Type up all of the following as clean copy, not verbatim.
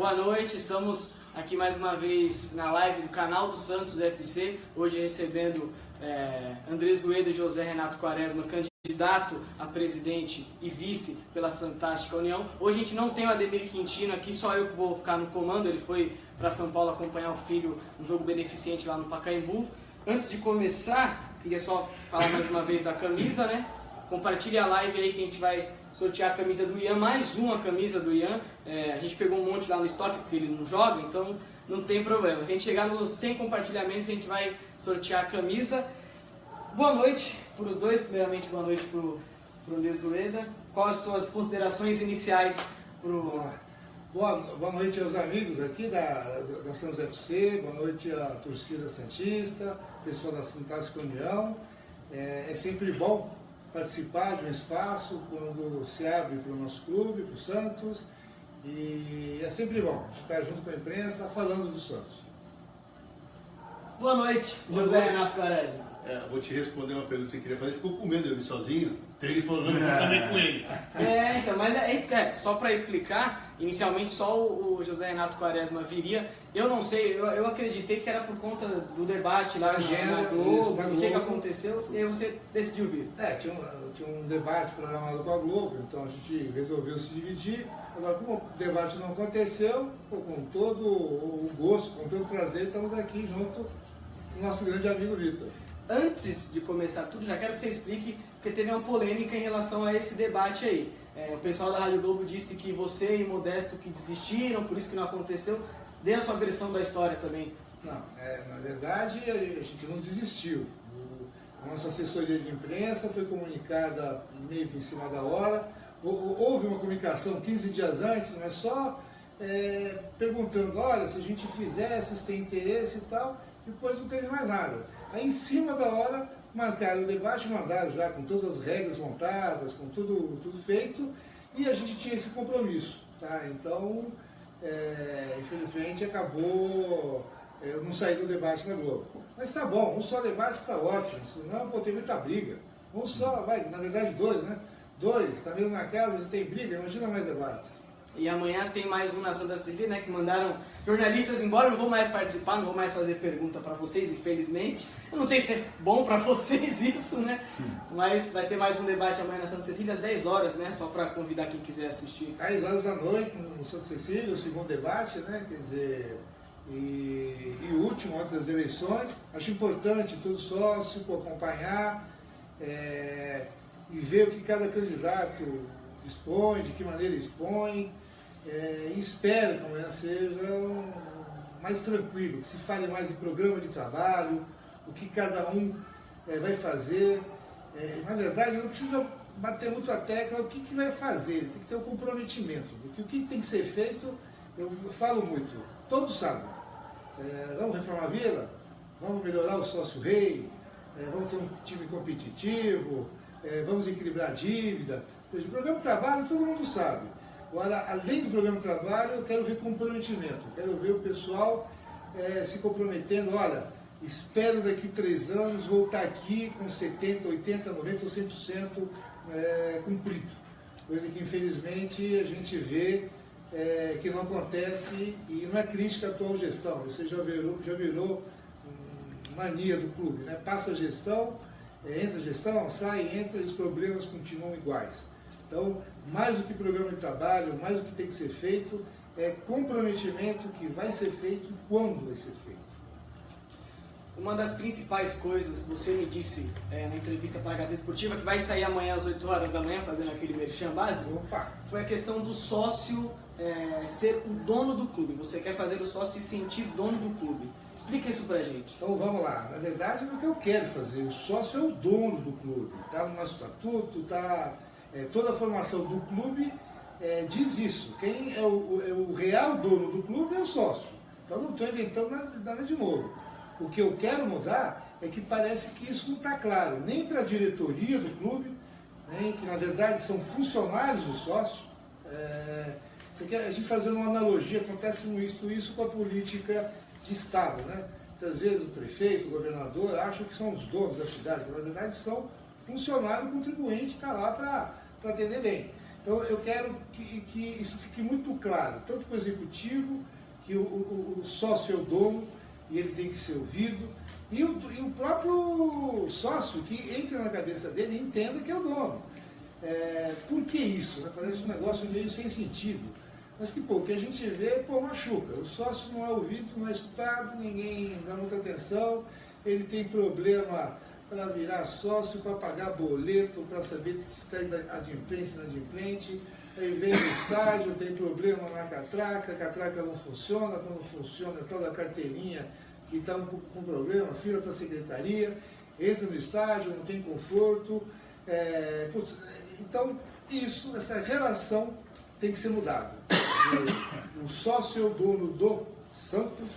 Boa noite, estamos aqui mais uma vez na live do canal do Santos FC, hoje recebendo Andrés Rueda e José Renato Quaresma, candidato a presidente e vice pela Fantástica União. Hoje a gente não tem o Ademir Quintino aqui, só eu que vou ficar no comando, ele foi para São Paulo acompanhar o filho no jogo beneficente lá no Pacaembu. Antes de começar, queria só falar mais uma vez da camisa, né? Compartilhe a live aí que a gente vai sortear a camisa do Ian, mais uma camisa do Ian. A gente pegou um monte lá no estoque porque ele não joga, então não tem problema. Se a gente chegar nos 100 compartilhamentos, a gente vai sortear a camisa. Boa noite para os dois, primeiramente boa noite para o Andrés Rueda. Quais as suas considerações iniciais para o... Boa noite aos amigos aqui da Santos FC, boa noite à torcida santista, pessoal da Fantástica União. É sempre bom participar de um espaço quando se abre para o nosso clube, para o Santos, e é sempre bom estar junto com a imprensa falando do Santos. Boa noite, José Renato Quaresma. Vou te responder uma pergunta que você queria fazer. Ficou com medo de eu vir sozinho? Então ele falou, não, eu vou também com ele. Então, mas é isso, só para explicar, inicialmente só o José Renato Quaresma viria. Eu não sei, eu acreditei que era por conta do debate lá na Globo, não sei o que aconteceu, e aí você decidiu vir. Tinha um debate programado com a Globo, então a gente resolveu se dividir. Agora, como o debate não aconteceu, com todo o gosto, com todo o prazer, estamos aqui junto com o nosso grande amigo Vitor. Antes de começar tudo, já quero que você explique, porque teve uma polêmica em relação a esse debate aí. O pessoal da Rádio Globo disse que você e Modesto que desistiram, por isso que não aconteceu. Dê a sua versão da história também. Não, na verdade a gente não desistiu. A nossa assessoria de imprensa foi comunicada meio que em cima da hora. Houve uma comunicação 15 dias antes, mas só perguntando, olha, se a gente fizesse, se tem interesse e tal, depois não teve mais nada. Aí em cima da hora marcaram o debate, mandaram já com todas as regras montadas, com tudo feito, e a gente tinha esse compromisso. Tá? Então, infelizmente acabou, eu não saí do debate na Globo. Mas tá bom, um só debate está ótimo, senão tem muita briga. Um só, na verdade dois, né? Dois, está mesmo na casa, você tem briga, imagina mais debates. E amanhã tem mais um na Santa Cecília, né, que mandaram jornalistas embora. Eu não vou mais participar, não vou mais fazer pergunta para vocês, infelizmente. Eu não sei se é bom para vocês isso, né? Mas vai ter mais um debate amanhã na Santa Cecília às 10 horas, né? Só para convidar quem quiser assistir. 10 horas da noite no Santa Cecília, o segundo debate, né? Quer dizer, e o último antes das eleições. Acho importante todo sócio acompanhar e ver o que cada candidato expõe, de que maneira expõe. E espero que amanhã seja mais tranquilo, que se fale mais em programa de trabalho, o que cada um vai fazer. Na verdade, não precisa bater muito a tecla o que vai fazer, tem que ter um comprometimento. Porque o que tem que ser feito, eu falo muito, todos sabem. Vamos reformar a Vila, vamos melhorar o sócio-rei, vamos ter um time competitivo, vamos equilibrar a dívida. Ou seja, o programa de trabalho todo mundo sabe. Agora, além do programa de trabalho, eu quero ver comprometimento, quero ver o pessoal se comprometendo. Olha, espero daqui 3 anos voltar aqui com 70%, 80%, 90% ou 100% cumprido. Coisa que, infelizmente, a gente vê que não acontece e não é crítica à atual gestão. Você já virou mania do clube, né? Passa a gestão, entra a gestão, sai, entra e os problemas continuam iguais. Então, mais do que programa de trabalho, mais do que tem que ser feito, é comprometimento que vai ser feito e quando vai ser feito. Uma das principais coisas, você me disse na entrevista para a Gazeta Esportiva, que vai sair amanhã às 8 horas da manhã, fazendo aquele merchan básico, foi a questão do sócio ser o dono do clube. Você quer fazer o sócio se sentir dono do clube. Explica isso pra gente. Então vamos lá. Na verdade, é o que eu quero fazer. O sócio é o dono do clube. Está no nosso estatuto, toda a formação do clube diz isso. Quem é o real dono do clube é o sócio. Então não estou inventando nada de novo. O que eu quero mudar é que parece que isso não está claro, nem para a diretoria do clube, nem que na verdade são funcionários do sócio. A gente fazendo uma analogia, acontece isso com a política de Estado, né? Muitas vezes o prefeito, o governador acham que são os donos da cidade, mas na verdade são funcionário contribuinte que está lá para atender bem. Então eu quero que isso fique muito claro, tanto para o executivo, que o sócio é o dono e ele tem que ser ouvido, e o próprio sócio que entra na cabeça dele e entenda que é o dono. Por que isso? Né? Parece um negócio meio sem sentido. Mas que, o que a gente vê, machuca. O sócio não é ouvido, não é escutado, ninguém dá muita atenção, ele tem problema para virar sócio, para pagar boleto, para saber se está adimplente, inadimplente. Aí vem no estádio, tem problema na catraca, a catraca não funciona, quando funciona é tal da carteirinha que está com problema, fila para a secretaria, entra no estádio, não tem conforto. Então, essa relação tem que ser mudada. O sócio é o dono do Santos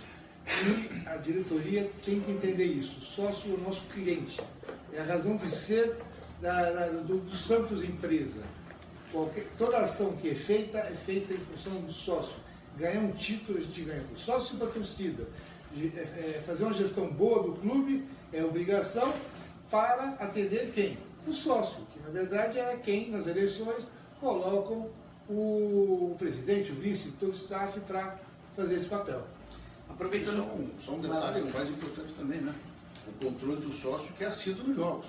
e a diretoria tem que entender isso. O sócio é o nosso cliente. É a razão de ser do Santos empresa. Toda ação que é feita em função do sócio. Ganhar um título, a gente ganha para o sócio e para a torcida. Fazer uma gestão boa do clube é obrigação para atender quem? O sócio, que na verdade é quem, nas eleições, colocam o presidente, o vice, todo o staff para fazer esse papel. Aproveitando só um detalhe, o mais importante também, né? O controle do sócio que é assíduo nos jogos.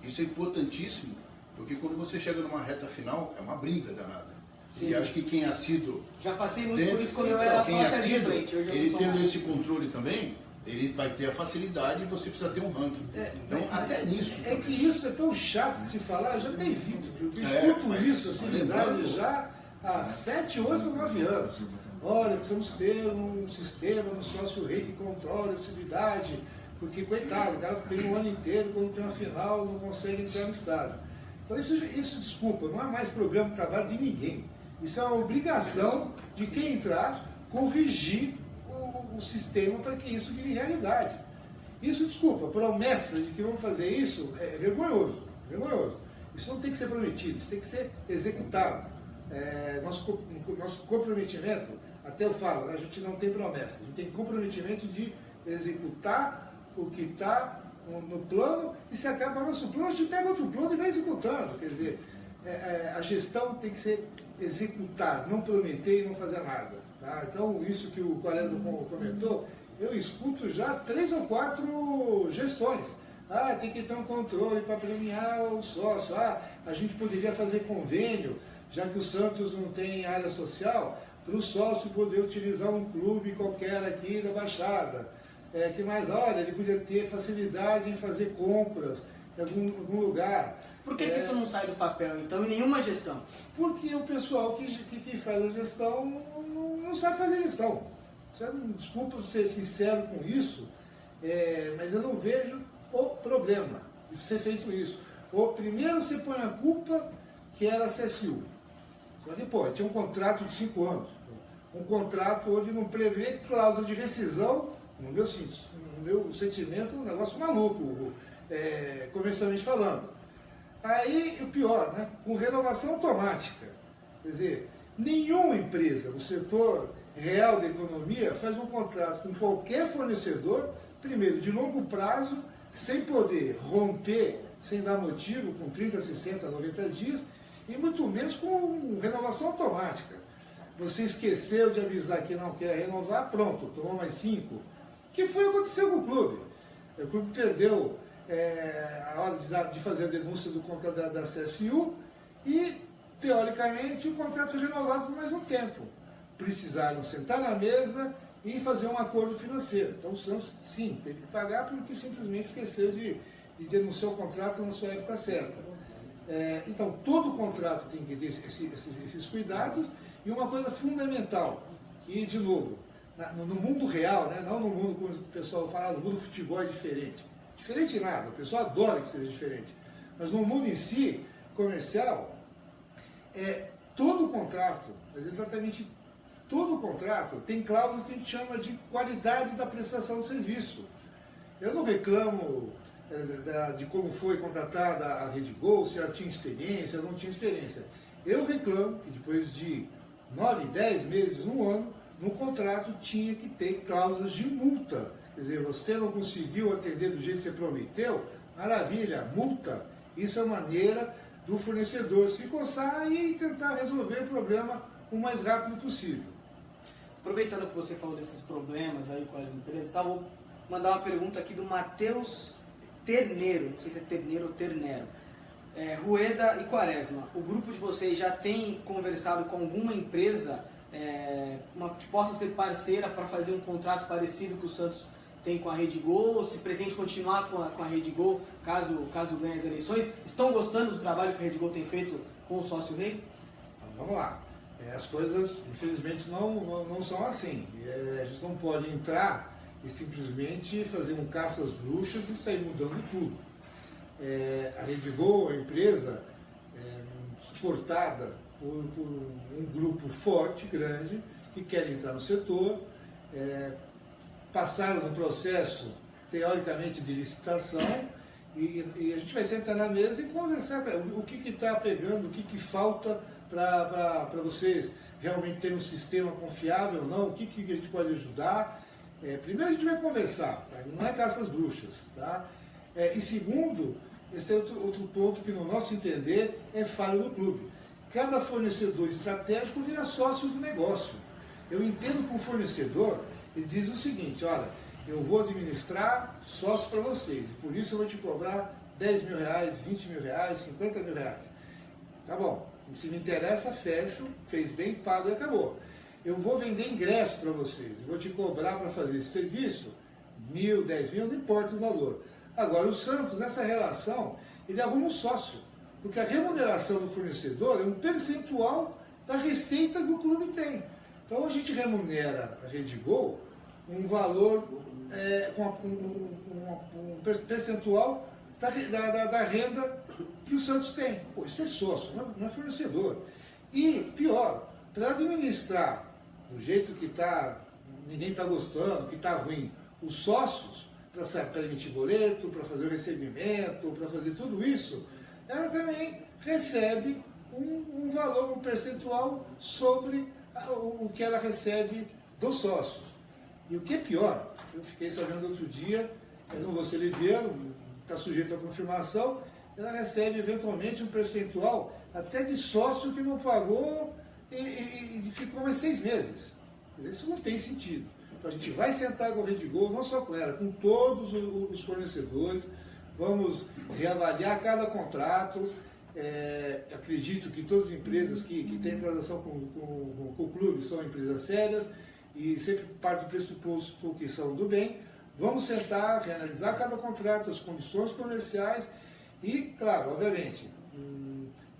Isso é importantíssimo, porque quando você chega numa reta final, é uma briga danada. Sim. E acho que quem é assíduo... Já passei muito por isso quando eu era sócio de frente. Ele tendo esse controle também, ele vai ter a facilidade e você precisa ter um ranking. Então, até nisso. É que isso é tão chato de se falar, já tem vindo. Eu escuto isso, assim, verdade, já há 7, 8, 9 anos. Olha, precisamos ter um sistema no sócio rei que controle a atividade, porque, coitado, o cara tem um ano inteiro, quando tem uma final, não consegue entrar no estádio. Então, isso, desculpa, não é mais programa de trabalho de ninguém. Isso é uma obrigação de quem entrar corrigir o sistema para que isso vire realidade. Isso, desculpa, promessa de que vamos fazer isso é vergonhoso. Isso não tem que ser prometido, isso tem que ser executado. Nosso comprometimento, até eu falo, a gente não tem promessa, a gente tem comprometimento de executar o que está no plano, e se acaba o nosso plano, a gente pega outro plano e vai executando. Quer dizer, a gestão tem que ser executar, não prometer e não fazer nada. Tá? Então, isso que o Quaresma comentou, eu escuto já 3 ou 4 gestões. Tem que ter um controle para premiar o sócio. A gente poderia fazer convênio, já que o Santos não tem área social, para o sócio poder utilizar um clube qualquer aqui da Baixada. Que mais? Olha, ele podia ter facilidade em fazer compras em algum lugar. Por que isso não sai do papel, então, em nenhuma gestão? Porque o pessoal que faz a gestão não sabe fazer gestão. Desculpa ser sincero com isso, mas eu não vejo o problema de ser feito isso. Primeiro você põe a culpa que era a CSU. Tinha um contrato de 5 anos. Um contrato onde não prevê cláusula de rescisão, no meu sentimento, um negócio maluco, comercialmente falando. Aí, o pior, né? Com renovação automática. Quer dizer, nenhuma empresa no setor real da economia faz um contrato com qualquer fornecedor, primeiro, de longo prazo, sem poder romper, sem dar motivo, com 30, 60, 90 dias, e muito menos com renovação automática. Você esqueceu de avisar que não quer renovar, pronto, tomou mais 5. Que foi o que aconteceu com o clube. O clube perdeu a hora de fazer a denúncia do contrato da CSU e, teoricamente, o contrato foi renovado por mais um tempo. Precisaram sentar na mesa e fazer um acordo financeiro. Então o Santos, sim, teve que pagar porque simplesmente esqueceu de denunciar o contrato na sua época certa. Então, todo contrato tem que ter esses cuidados. E uma coisa fundamental, que, de novo, no mundo real, né, não no mundo como o pessoal fala, no mundo do futebol é diferente. Diferente nada, o pessoal adora que seja diferente. Mas no mundo em si, comercial, todo contrato, mas exatamente todo contrato, tem cláusulas que a gente chama de qualidade da prestação do serviço. Eu não reclamo de como foi contratada a Rede Gol, se ela tinha experiência ou não tinha experiência. Eu reclamo que depois de 9, 10 meses, 1 ano, no contrato tinha que ter cláusulas de multa. Quer dizer, você não conseguiu atender do jeito que você prometeu, maravilha, multa. Isso é maneira do fornecedor se coçar e tentar resolver o problema o mais rápido possível. Aproveitando que você falou desses problemas aí com as empresas, tá, vou mandar uma pergunta aqui do Matheus Terneiro, não sei se é Terneiro ou Ternero. Rueda e Quaresma, o grupo de vocês já tem conversado com alguma empresa que possa ser parceira para fazer um contrato parecido que o Santos tem com a Rede Gol? Se pretende continuar com a Rede Gol caso ganhe as eleições? Estão gostando do trabalho que a Rede Gol tem feito com o sócio rei? Então, vamos lá. As coisas, infelizmente, não são assim. A gente não pode entrar e simplesmente fazer um caça às bruxas e sair mudando tudo. A Rede Gol, a empresa, suportada por um grupo forte, grande, que quer entrar no setor, passaram no processo, teoricamente, de licitação, e a gente vai sentar na mesa e conversar o que está pegando, o que falta para vocês realmente terem um sistema confiável ou não, o que a gente pode ajudar. Primeiro a gente vai conversar, tá? Não é caça às bruxas. Tá? E segundo, esse é outro ponto que no nosso entender é falha do clube. Cada fornecedor estratégico vira sócio do negócio. Eu entendo que um fornecedor, ele diz o seguinte, olha, eu vou administrar sócio para vocês, por isso eu vou te cobrar 10 mil reais, 20 mil reais, 50 mil reais. Tá bom, se me interessa, fecho, fez bem, pago e acabou. Eu vou vender ingresso para vocês, vou te cobrar para fazer esse serviço, 1.000, 10 mil, não importa o valor. Agora, o Santos, nessa relação, ele arruma um sócio, porque a remuneração do fornecedor é um percentual da receita que o clube tem. Então, a gente remunera a Rede Gol um valor, um percentual da renda que o Santos tem. Pô, isso é sócio, não é fornecedor. E, pior, para administrar do jeito que está, ninguém está gostando, que está ruim, os sócios, para emitir boleto, para fazer o recebimento, para fazer tudo isso, ela também recebe um valor, um percentual sobre o que ela recebe dos sócios. E o que é pior, eu fiquei sabendo outro dia, eu não vou ser liviano, está sujeito à confirmação, ela recebe eventualmente um percentual até de sócio que não pagou e ficou mais 6 meses. Isso não tem sentido. Então a gente vai sentar com a Rede Gol, não só com ela, com todos os fornecedores, vamos reavaliar cada contrato. Acredito que todas as empresas que têm transação com o clube são empresas sérias e sempre parte do pressuposto que são do bem. Vamos sentar, reanalisar cada contrato, as condições comerciais e, claro, obviamente,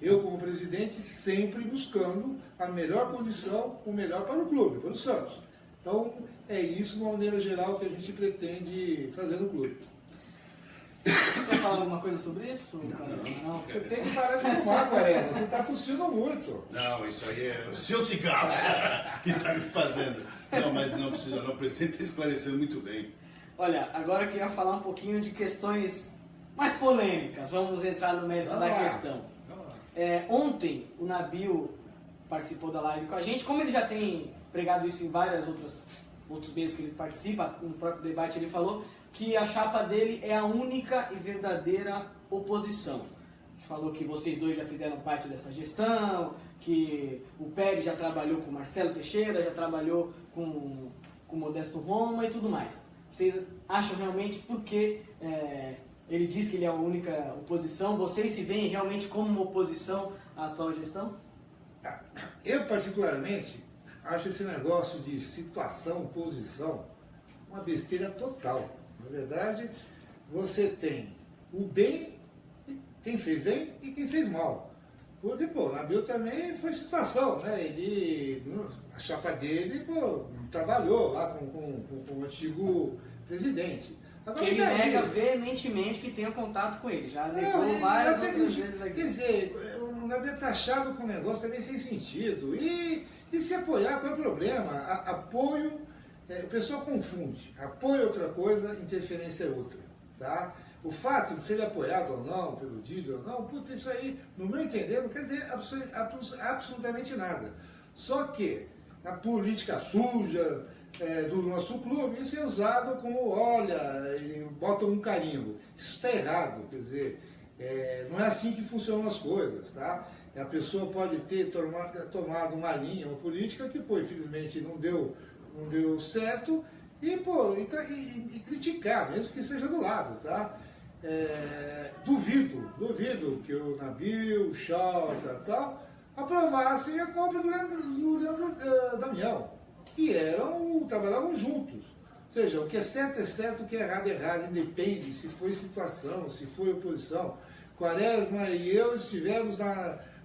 eu como presidente sempre buscando a melhor condição, o melhor para o clube, para o Santos. Então, é isso, de uma maneira geral, que a gente pretende fazer no clube. Quer falar alguma coisa sobre isso? Não. Você tem que parar de fumar, Quaresma. Você está tossindo muito. Não, isso aí é o seu cigarro que está me fazendo. Não, mas não precisa não. O presidente está esclarecendo muito bem. Olha, agora eu queria falar um pouquinho de questões mais polêmicas. Vamos entrar no mérito da questão. Ontem, o Nabil participou da live com a gente. Como ele já tem pregado isso em vários outros meios que ele participa, no próprio debate ele falou que a chapa dele é a única e verdadeira oposição. Falou que vocês dois já fizeram parte dessa gestão, que o Pérez já trabalhou com o Marcelo Teixeira, já trabalhou com o Modesto Roma e tudo mais. Vocês acham realmente, porque ele diz que ele é a única oposição, vocês se veem realmente como uma oposição à atual gestão? Eu, particularmente, acho esse negócio de situação, oposição, uma besteira total. Na verdade, você tem o bem, quem fez bem e quem fez mal. Porque, pô, o Nabil também foi situação, né? A chapa dele, trabalhou lá com o antigo presidente. Agora, que ele nega veementemente que tenha contato com ele. Já negou várias outras vezes aqui. Quer dizer, o Nabil é taxado com um negócio também sem sentido. E se apoiar, qual é o problema? Apoio... o pessoal confunde. Apoio é outra coisa, interferência é outra. Tá? O fato de ser apoiado ou não, pelo Didio ou não, putz, isso aí, no meu entender, não quer dizer absolutamente nada. Só que, na política suja do nosso clube, isso é usado como, olha, botam um carimbo. Isso está errado, quer dizer, Não é assim que funcionam as coisas, tá? A pessoa pode ter tomado uma linha, uma política que, pô, infelizmente não deu certo, e criticar, mesmo que seja do lado, tá? Duvido que o Nabil, o Schalke e tal, aprovassem a compra do Leandro Damião, que trabalhavam juntos. Ou seja, o que é certo, o que é errado, independe se foi situação, se foi oposição. Quaresma e eu estivemos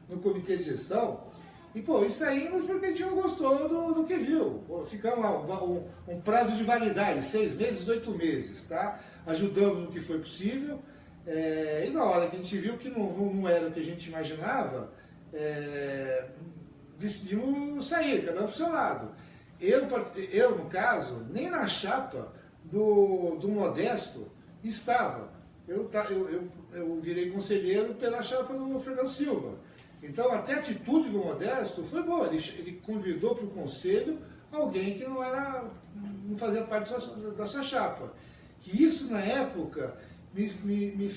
no comitê de gestão e, pô, saímos porque a gente não gostou do que viu. Pô, ficamos lá, um prazo de validade, 6 meses, 8 meses, tá? Ajudamos no que foi possível, e na hora que a gente viu que não era o que a gente imaginava, decidimos sair, cada um para o seu lado. Eu, no caso, nem na chapa do Modesto estava. Eu virei conselheiro pela chapa do Fernando Silva. Então, até a atitude do Modesto foi boa. Ele convidou para o conselho alguém que não fazia parte da sua chapa. Que isso, na época, me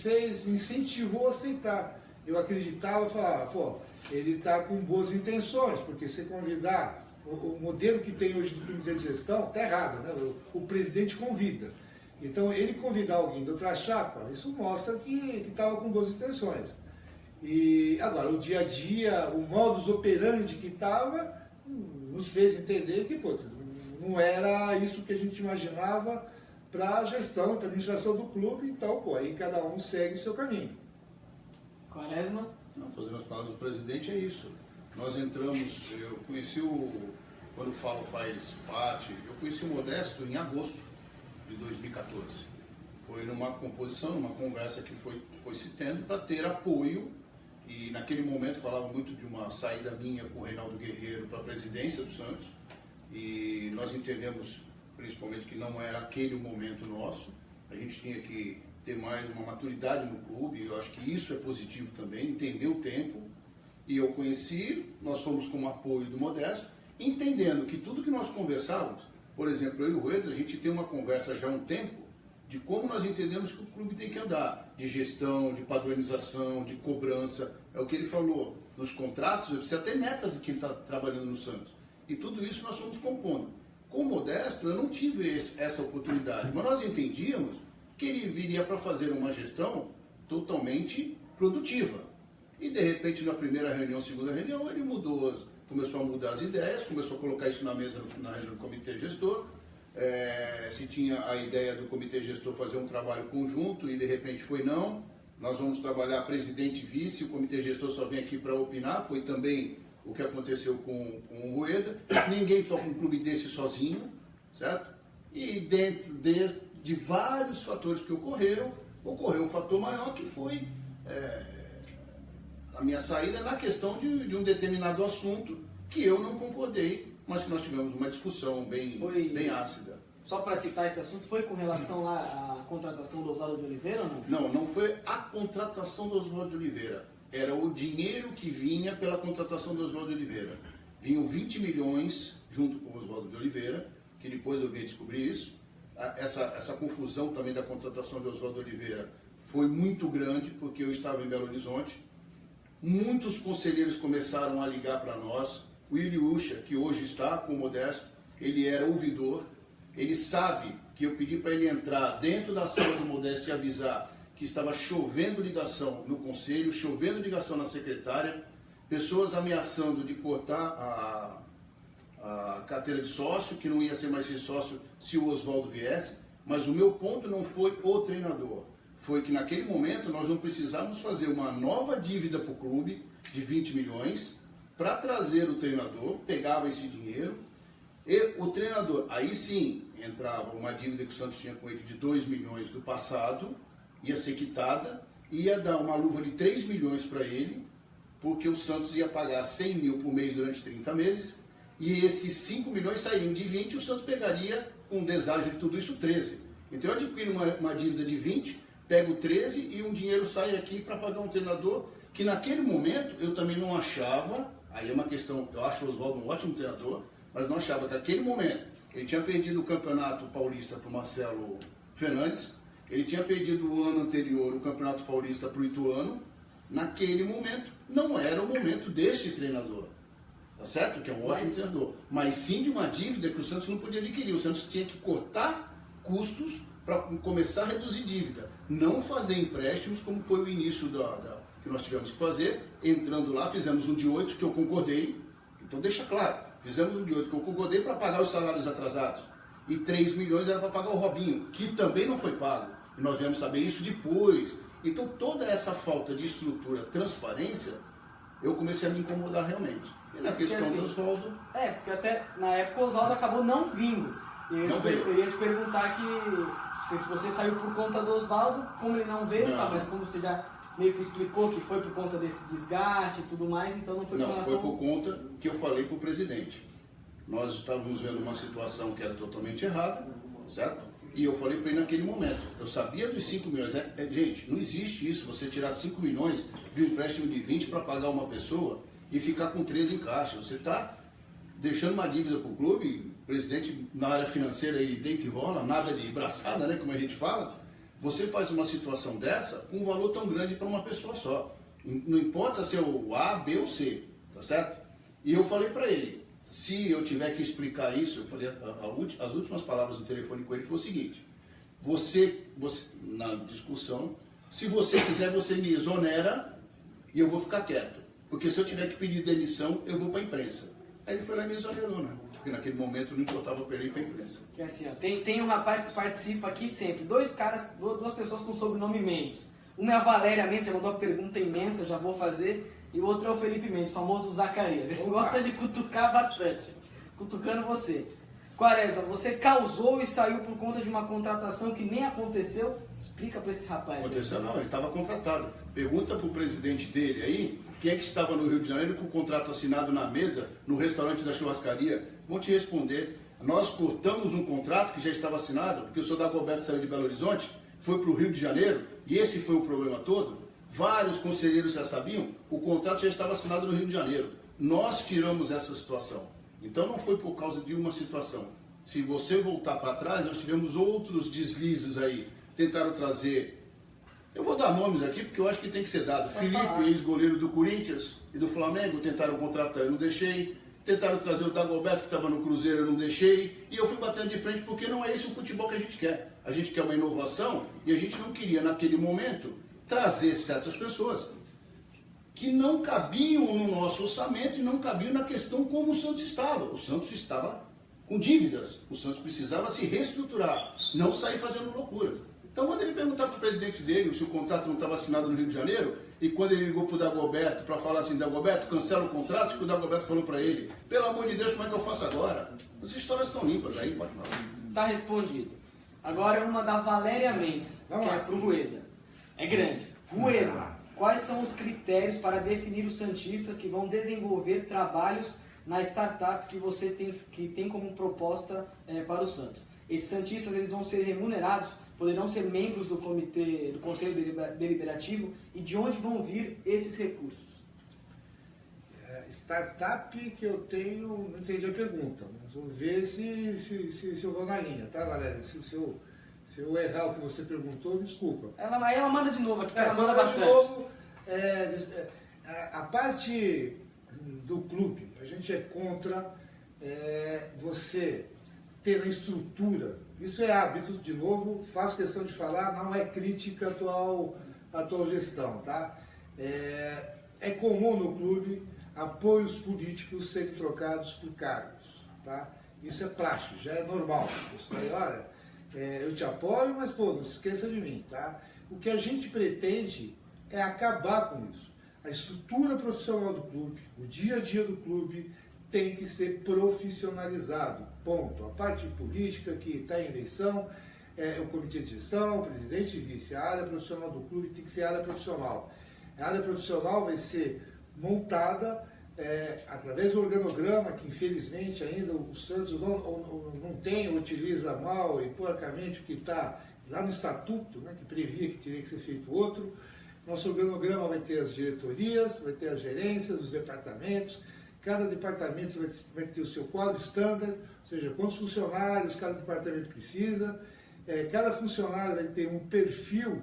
incentivou a aceitar. Eu acreditava, falava, pô, ele está com boas intenções, porque se convidar, o modelo que tem hoje do comitê de gestão está errado, né? O presidente convida. Então, ele convidar alguém de outra chapa, isso mostra que estava com boas intenções. E agora, o dia a dia, o modus operandi que estava, nos fez entender que, pô, não era isso que a gente imaginava para a gestão, para a administração do clube. Então, pô, aí cada um segue o seu caminho. Quaresma? Não, fazendo as palavras do presidente, é isso. Nós entramos, eu conheci quando falo faz parte, eu conheci o Modesto em agosto de 2014. Foi numa composição, numa conversa que foi se tendo para ter apoio, e naquele momento falava muito de uma saída minha com o Reinaldo Guerreiro para a presidência do Santos, e nós entendemos principalmente que não era aquele o momento nosso, a gente tinha que ter mais uma maturidade no clube, e eu acho que isso é positivo também, entender o tempo, e eu conheci, nós fomos como apoio do Modesto, entendendo que tudo que nós conversávamos, por exemplo, eu e o Rueda, a gente tem uma conversa já há um tempo de como nós entendemos que o clube tem que andar, de gestão, de padronização, de cobrança, é o que ele falou, nos contratos, você tem meta de quem está trabalhando no Santos, e tudo isso nós fomos compondo. Com o Modesto, eu não tive essa oportunidade, mas nós entendíamos que ele viria para fazer uma gestão totalmente produtiva. E de repente, na primeira reunião, segunda reunião, ele começou a mudar as ideias, começou a colocar isso na mesa no comitê gestor. Se tinha a ideia do comitê gestor fazer um trabalho conjunto e de repente foi não. Nós vamos trabalhar presidente e vice, o comitê gestor só vem aqui para opinar. Foi também o que aconteceu com o Rueda. Ninguém toca um clube desse sozinho, certo? E dentro de vários fatores que ocorreu um fator maior que foi a minha saída na questão de um determinado assunto que eu não concordei, mas que nós tivemos uma discussão bem ácida. Só para citar esse assunto, foi com relação lá à contratação do Oswaldo de Oliveira ou não? Não foi a contratação do Oswaldo de Oliveira. Era o dinheiro que vinha pela contratação do Oswaldo de Oliveira. Vinham 20 milhões junto com o Oswaldo de Oliveira, que depois eu vim descobrir isso. Essa confusão também da contratação do Oswaldo de Oliveira foi muito grande, porque eu estava em Belo Horizonte. Muitos conselheiros começaram a ligar para nós. O Iliucha, que hoje está com o Modesto, ele era ouvidor. Ele sabe que eu pedi para ele entrar dentro da sala do Modesto e avisar que estava chovendo ligação no conselho, chovendo ligação na secretária, pessoas ameaçando de cortar a carteira de sócio, que não ia ser mais sócio se o Oswaldo viesse. Mas o meu ponto não foi o treinador. Foi que naquele momento nós não precisávamos fazer uma nova dívida para o clube de 20 milhões para trazer o treinador, pegava esse dinheiro e o treinador, aí sim entrava uma dívida que o Santos tinha com ele de 2 milhões do passado, ia ser quitada, ia dar uma luva de 3 milhões para ele, porque o Santos ia pagar 100 mil por mês durante 30 meses, e esses 5 milhões sairiam de 20 e o Santos pegaria com um deságio de tudo isso 13. Então eu adquiro uma dívida de 20, pego 13 e um dinheiro sai aqui para pagar um treinador que naquele momento eu também não achava, aí é uma questão, eu acho o Oswaldo um ótimo treinador, mas não achava que naquele momento ele tinha perdido o Campeonato Paulista para o Marcelo Fernandes, Ele tinha perdido o ano anterior o Campeonato Paulista para o Ituano. Naquele momento, não era o momento desse treinador. Tá certo? Que é um ótimo treinador. Mas sim de uma dívida que o Santos não podia adquirir. O Santos tinha que cortar custos para começar a reduzir dívida. Não fazer empréstimos como foi o início que nós tivemos que fazer. Entrando lá, fizemos um de 8 que eu concordei. Então deixa claro, fizemos um de 8 que eu concordei para pagar os salários atrasados. E 3 milhões era para pagar o Robinho, que também não foi pago. E nós viemos saber isso depois. Então toda essa falta de estrutura, transparência, eu comecei a me incomodar realmente. E na questão assim, do Oswaldo... porque até na época o Oswaldo acabou não vindo. Eu ia te perguntar se você saiu por conta do Oswaldo, como ele não veio, tá, mas como você já meio que explicou que foi por conta desse desgaste e tudo mais, então não foi por relação... Não, foi por conta que eu falei para o presidente. Nós estávamos vendo uma situação que era totalmente errada, certo? E eu falei para ele naquele momento, eu sabia dos 5 milhões, gente, não existe isso, você tirar 5 milhões de um empréstimo de 20 para pagar uma pessoa e ficar com 13 em caixa. Você está deixando uma dívida para o clube, o presidente na área financeira ele deita e rola, nada de braçada, né, como a gente fala. Você faz uma situação dessa com um valor tão grande para uma pessoa só. Não importa se é o A, B ou C, tá certo? E eu falei para ele, se eu tiver que explicar isso, eu falei, as últimas palavras do telefone com ele foi o seguinte, você, na discussão, se você quiser, você me exonera e eu vou ficar quieto. Porque se eu tiver que pedir demissão, eu vou para a imprensa. Aí ele foi lá e me exonerou, né? Porque naquele momento não importava para ele ir para a imprensa. É assim, ó, tem um rapaz que participa aqui sempre, duas pessoas com sobrenome Mendes. Uma é a Valéria Mendes, você mandou uma pergunta imensa, já vou fazer. E o outro é o Felipe Mendes, famoso Zacarias. Ele gosta de cutucar bastante. Cutucando você. Quaresma, você causou e saiu por conta de uma contratação que nem aconteceu? Explica para esse rapaz. Aconteceu não, ele estava contratado. Pergunta para o presidente dele aí, quem é que estava no Rio de Janeiro com o contrato assinado na mesa, no restaurante da churrascaria. Vão te responder. Nós cortamos um contrato que já estava assinado, porque o senhor Dagoberto saiu de Belo Horizonte, foi para o Rio de Janeiro, e esse foi o problema todo. Vários conselheiros já sabiam, o contrato já estava assinado no Rio de Janeiro. Nós tiramos essa situação. Então não foi por causa de uma situação. Se você voltar para trás, nós tivemos outros deslizes aí. Tentaram trazer... Eu vou dar nomes aqui porque eu acho que tem que ser dado. Felipe, ex-goleiro do Corinthians e do Flamengo, tentaram contratar, eu não deixei. Tentaram trazer o Dagoberto, que estava no Cruzeiro, eu não deixei. E eu fui batendo de frente porque não é esse o futebol que a gente quer. A gente quer uma inovação e a gente não queria, naquele momento, trazer certas pessoas que não cabiam no nosso orçamento e não cabiam na questão como o Santos estava. O Santos estava com dívidas. O Santos precisava se reestruturar, não sair fazendo loucuras. Então, quando ele perguntar para o presidente dele se o contrato não estava assinado no Rio de Janeiro, e quando ele ligou para o Dagoberto para falar assim, Dagoberto, cancela o contrato, que o Dagoberto falou para ele, pelo amor de Deus, como é que eu faço agora? As histórias estão limpas aí, pode falar. Está respondido. Agora uma da Valéria Mendes, que é para o Rueda. É grande. Rueda, quais são os critérios para definir os santistas que vão desenvolver trabalhos na startup que você tem como proposta para o Santos? Esses santistas eles vão ser remunerados, poderão ser membros do comitê, do Conselho Deliberativo, e de onde vão vir esses recursos? Startup que eu tenho, não entendi a pergunta, mas vou ver se eu vou na linha, tá, Valéria? Se eu errar o que você perguntou, me desculpa. Ela manda de novo aqui, que ela manda bastante. De novo, a parte do clube, a gente é contra você ter a estrutura. Isso é hábito, de novo, faço questão de falar, não é crítica à atual gestão, tá? É comum no clube apoios políticos serem trocados por cargos, tá? Isso é praxe, já é normal. Isso aí, olha, eu te apoio, mas, pô, não se esqueça de mim, tá? O que a gente pretende é acabar com isso. A estrutura profissional do clube, o dia a dia do clube tem que ser profissionalizado, ponto. A parte política que está em eleição, o comitê de gestão, o presidente e vice, a área profissional do clube tem que ser área profissional. A área profissional vai ser montada através do organograma, que infelizmente ainda o Santos não tem, ou utiliza mal e porcamente o que está lá no estatuto, né, que previa que teria que ser feito outro. Nosso organograma vai ter as diretorias, vai ter as gerências, os departamentos, cada departamento vai ter o seu quadro standard, ou seja, quantos funcionários cada departamento precisa, cada funcionário vai ter um perfil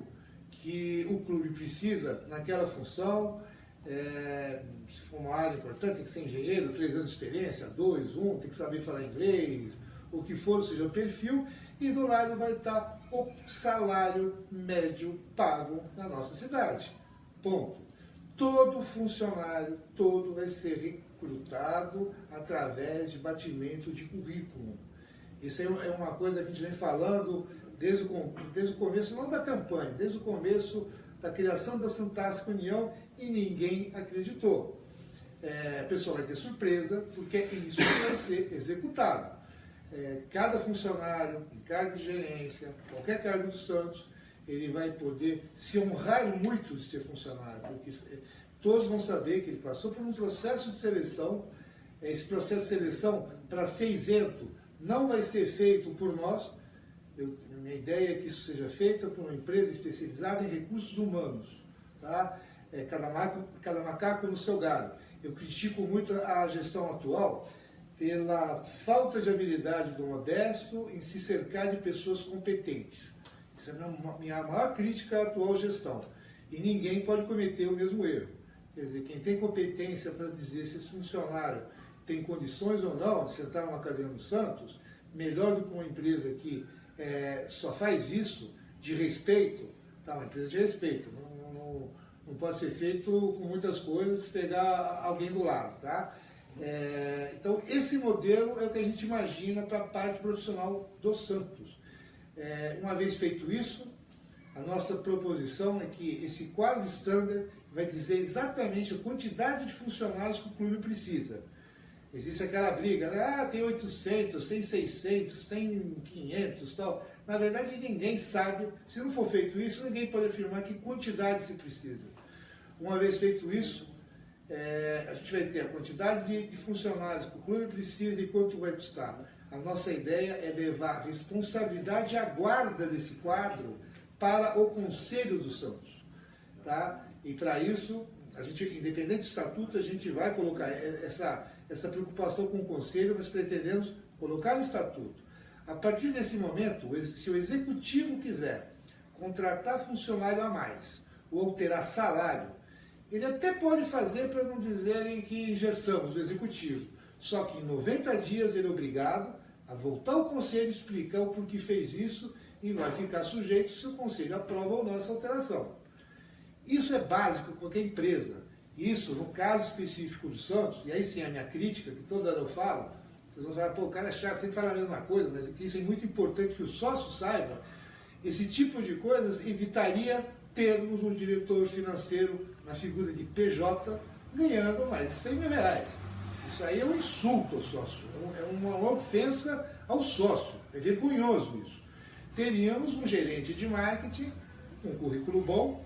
que o clube precisa naquela função. Se for uma área importante, tem que ser engenheiro, 3 anos de experiência, 2, 1, tem que saber falar inglês, o que for, seja o perfil, e do lado vai estar o salário médio pago na nossa cidade. Ponto. Todo funcionário, todo vai ser recrutado através de batimento de currículo. Isso é uma coisa que a gente vem falando desde o começo, não da campanha, desde o começo da criação da Fantástica União, e ninguém acreditou. A pessoa vai ter surpresa, porque é isso que vai ser executado. Cada funcionário, em cargo de gerência, qualquer cargo do Santos, ele vai poder se honrar muito de ser funcionário, porque todos vão saber que ele passou por um processo de seleção. Esse processo de seleção, para ser isento, não vai ser feito por nós. Minha ideia é que isso seja feito por uma empresa especializada em recursos humanos. Tá? Cada macaco no seu galho. Eu critico muito a gestão atual pela falta de habilidade do Modesto em se cercar de pessoas competentes. Essa é a minha maior crítica à atual gestão. E ninguém pode cometer o mesmo erro. Quer dizer, quem tem competência para dizer se esse funcionário tem condições ou não de sentar numa cadeira no Santos, melhor do que uma empresa que só faz isso de respeito, tá? Uma empresa de respeito. Não pode ser feito com muitas coisas, pegar alguém do lado, tá? Então, esse modelo é o que a gente imagina para a parte profissional do Santos. Uma vez feito isso, a nossa proposição é que esse quadro standard vai dizer exatamente a quantidade de funcionários que o clube precisa. Existe aquela briga, né? Tem 800, tem 600, tem 500 tal. Na verdade, ninguém sabe. Se não for feito isso, ninguém pode afirmar que quantidade se precisa. Uma vez feito isso, a gente vai ter a quantidade de funcionários que o clube precisa e quanto vai custar. A nossa ideia é levar a responsabilidade e a guarda desse quadro para o Conselho do Santos. Tá? E para isso, a gente, independente do estatuto, a gente vai colocar essa preocupação com o Conselho, mas pretendemos colocar no estatuto. A partir desse momento, se o Executivo quiser contratar funcionário a mais ou alterar salário, ele até pode fazer para não dizerem que engessamos o Executivo. Só que em 90 dias ele é obrigado a voltar ao Conselho e explicar o porquê fez isso e vai ficar sujeito se o Conselho aprova ou não essa alteração. Isso é básico em qualquer empresa. Isso, no caso específico do Santos, e aí sim a minha crítica, que toda hora eu falo, vocês vão falar, pô, o cara é chato, sempre fala a mesma coisa, mas isso é muito importante que o sócio saiba. Esse tipo de coisas evitaria termos um diretor financeiro na figura de PJ ganhando mais de 100 mil reais. Isso aí é um insulto ao sócio, é uma ofensa ao sócio, é vergonhoso isso. Teríamos um gerente de marketing com um currículo bom,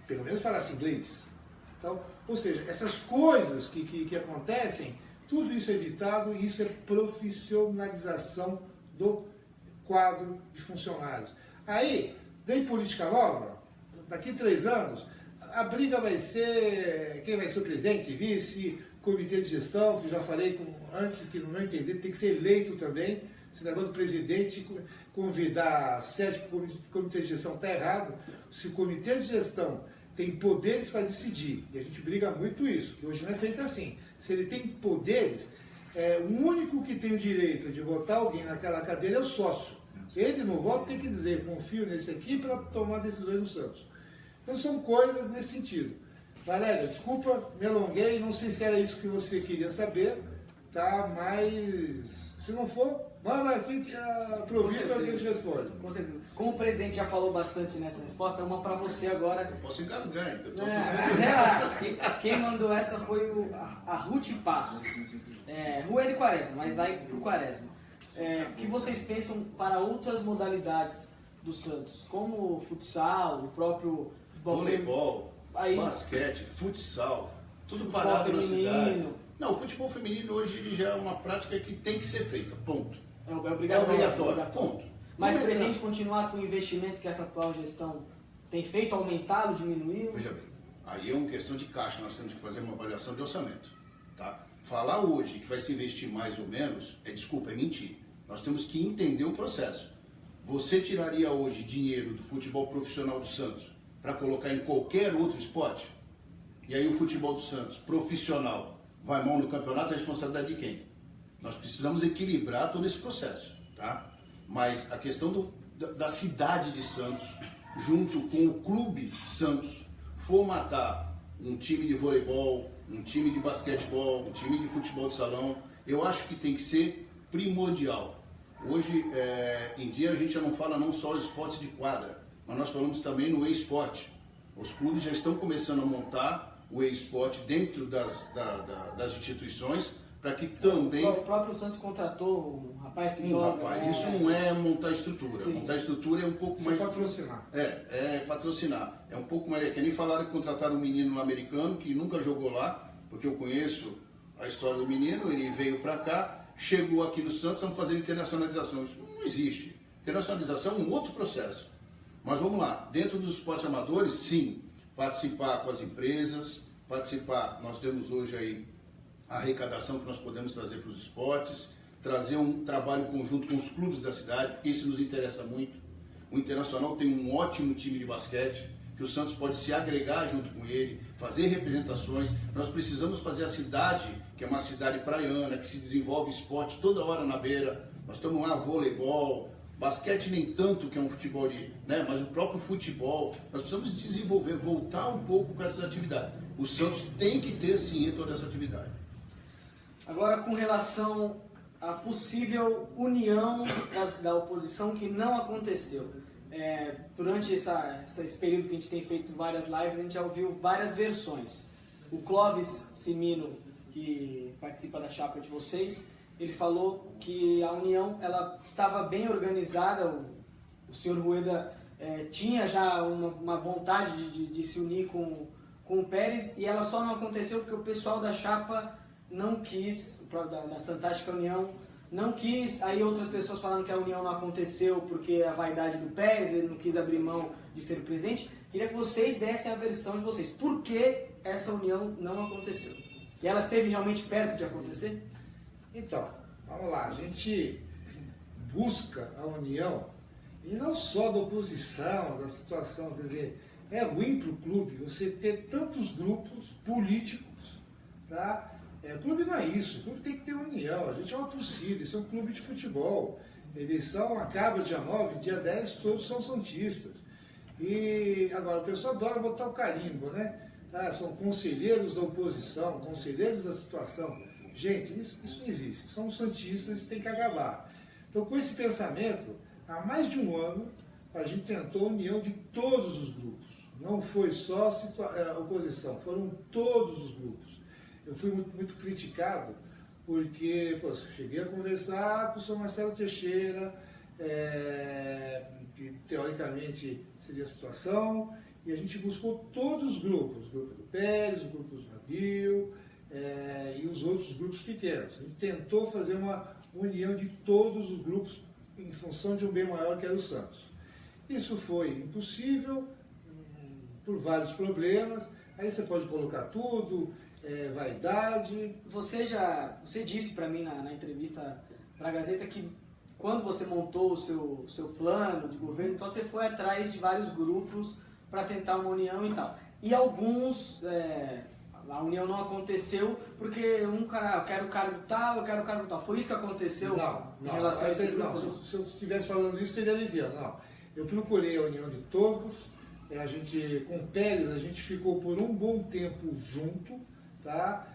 pelo menos falasse inglês. Então, ou seja, essas coisas que acontecem, tudo isso é evitado e isso é profissionalização do quadro de funcionários. Aí, vem política nova, daqui 3 anos, a briga vai ser quem vai ser o presidente, vice, comitê de gestão, que já falei antes, que no meu entender tem que ser eleito também. Esse negócio do presidente convidar 7 para o comitê de gestão está errado. Se o comitê de gestão tem poderes para decidir, e a gente briga muito isso, que hoje não é feito assim. Se ele tem poderes, o único que tem o direito de botar alguém naquela cadeira é o sócio. Ele no voto tem que dizer, confio nesse aqui para tomar decisões no Santos. Então são coisas nesse sentido. Valéria, desculpa, me alonguei, não sei se era isso que você queria saber, tá? Mas se não for, manda aqui que aproveita e a gente responde. Com certeza. Como o presidente já falou bastante nessa resposta, uma para você agora. Eu posso engasgar, hein? Eu tô Quem mandou essa foi a Ruth Passos. Rua de Quaresma, mas vai pro Quaresma. O que vocês pensam para outras modalidades do Santos, como o futsal, o próprio voleibol, basquete, futsal, tudo futebol parado feminino. na cidade. Não, o futebol feminino hoje ele já é uma prática que tem que ser feita, ponto. É obrigatório, ponto. Mas pretende continuar com o investimento que essa atual gestão tem feito, aumentá-lo, diminuí-lo? Veja bem, aí é uma questão de caixa, nós temos que fazer uma avaliação de orçamento. Tá? Falar hoje que vai se investir mais ou menos, é mentir. Nós temos que entender o processo. Você tiraria hoje dinheiro do futebol profissional do Santos para colocar em qualquer outro esporte? E aí o futebol do Santos, profissional, vai mal no campeonato, é a responsabilidade de quem? Nós precisamos equilibrar todo esse processo, tá? Mas a questão da cidade de Santos, junto com o clube Santos, formatar um time de voleibol, um time de basquetebol, um time de futebol de salão, eu acho que tem que ser primordial. Hoje em dia a gente já não fala não só esportes de quadra, mas nós falamos também no e-sport. Os clubes já estão começando a montar o e-sport dentro das instituições, para que também... O próprio Santos contratou um rapaz que joga... Rapaz, isso não é montar estrutura. Sim. Montar estrutura é um pouco mais... patrocinar. É patrocinar. É um pouco mais... Que nem falaram que contrataram um menino americano que nunca jogou lá, porque eu conheço a história do menino, ele veio para cá, chegou aqui no Santos, vamos fazer internacionalização. Isso não existe. Internacionalização é um outro processo. Mas vamos lá, dentro dos esportes amadores, sim, participar com as empresas, participar, nós temos hoje aí a arrecadação que nós podemos trazer para os esportes, trazer um trabalho conjunto com os clubes da cidade, porque isso nos interessa muito. O Internacional tem um ótimo time de basquete, que o Santos pode se agregar junto com ele, fazer representações. Nós precisamos fazer a cidade, que é uma cidade praiana, que se desenvolve esporte toda hora na beira. Nós estamos lá, voleibol, basquete nem tanto, que é um futebol, né? Mas o próprio futebol, nós precisamos desenvolver, voltar um pouco com essa atividade. O Santos tem que ter sim toda essa atividade. Agora, com relação à possível união da oposição que não aconteceu. Durante esse período que a gente tem feito várias lives, a gente já ouviu várias versões. O Clóvis Cimino, que participa da chapa de vocês, ele falou que a união ela estava bem organizada, o senhor Rueda tinha já uma vontade de se unir com o Pérez, e ela só não aconteceu porque o pessoal da chapa não quis, da Fantástica União, não quis. Aí outras pessoas falando que a união não aconteceu porque a vaidade do Pérez, ele não quis abrir mão de ser presidente. Queria que vocês dessem a versão de vocês. Por que essa união não aconteceu? E ela esteve realmente perto de acontecer? Então, vamos lá. A gente busca a união, e não só da oposição, da situação. Quer dizer, é ruim para o clube você ter tantos grupos políticos, tá? O clube não é isso, o clube tem que ter união, a gente é uma torcida, isso é um clube de futebol. Eleição acaba dia 9, dia 10, todos são santistas. E agora, o pessoal adora botar o carimbo, né? São conselheiros da oposição, conselheiros da situação. Gente, isso não existe, são santistas e tem que acabar. Então, com esse pensamento, há mais de um ano, a gente tentou a união de todos os grupos. Não foi só a oposição, foram todos os grupos. Eu fui muito criticado porque cheguei a conversar com o senhor Marcelo Teixeira, que teoricamente seria a situação, e a gente buscou todos os grupos, o grupo do Pérez, o grupo do Nabil e os outros grupos pequenos. A gente tentou fazer uma união de todos os grupos em função de um bem maior que era o Santos. Isso foi impossível por vários problemas. Aí você pode colocar tudo, vaidade. Você disse para mim na entrevista para a Gazeta que quando você montou o seu plano de governo, então você foi atrás de vários grupos para tentar uma união e tal. E alguns, a união não aconteceu porque um cara, eu quero cargo tal, eu quero cargo tal. Foi isso que aconteceu em relação a esse grupo? Não, se eu estivesse falando isso, seria aliviando. Não, eu procurei a união de todos. Com o Pérez, a gente ficou por um bom tempo junto, tá?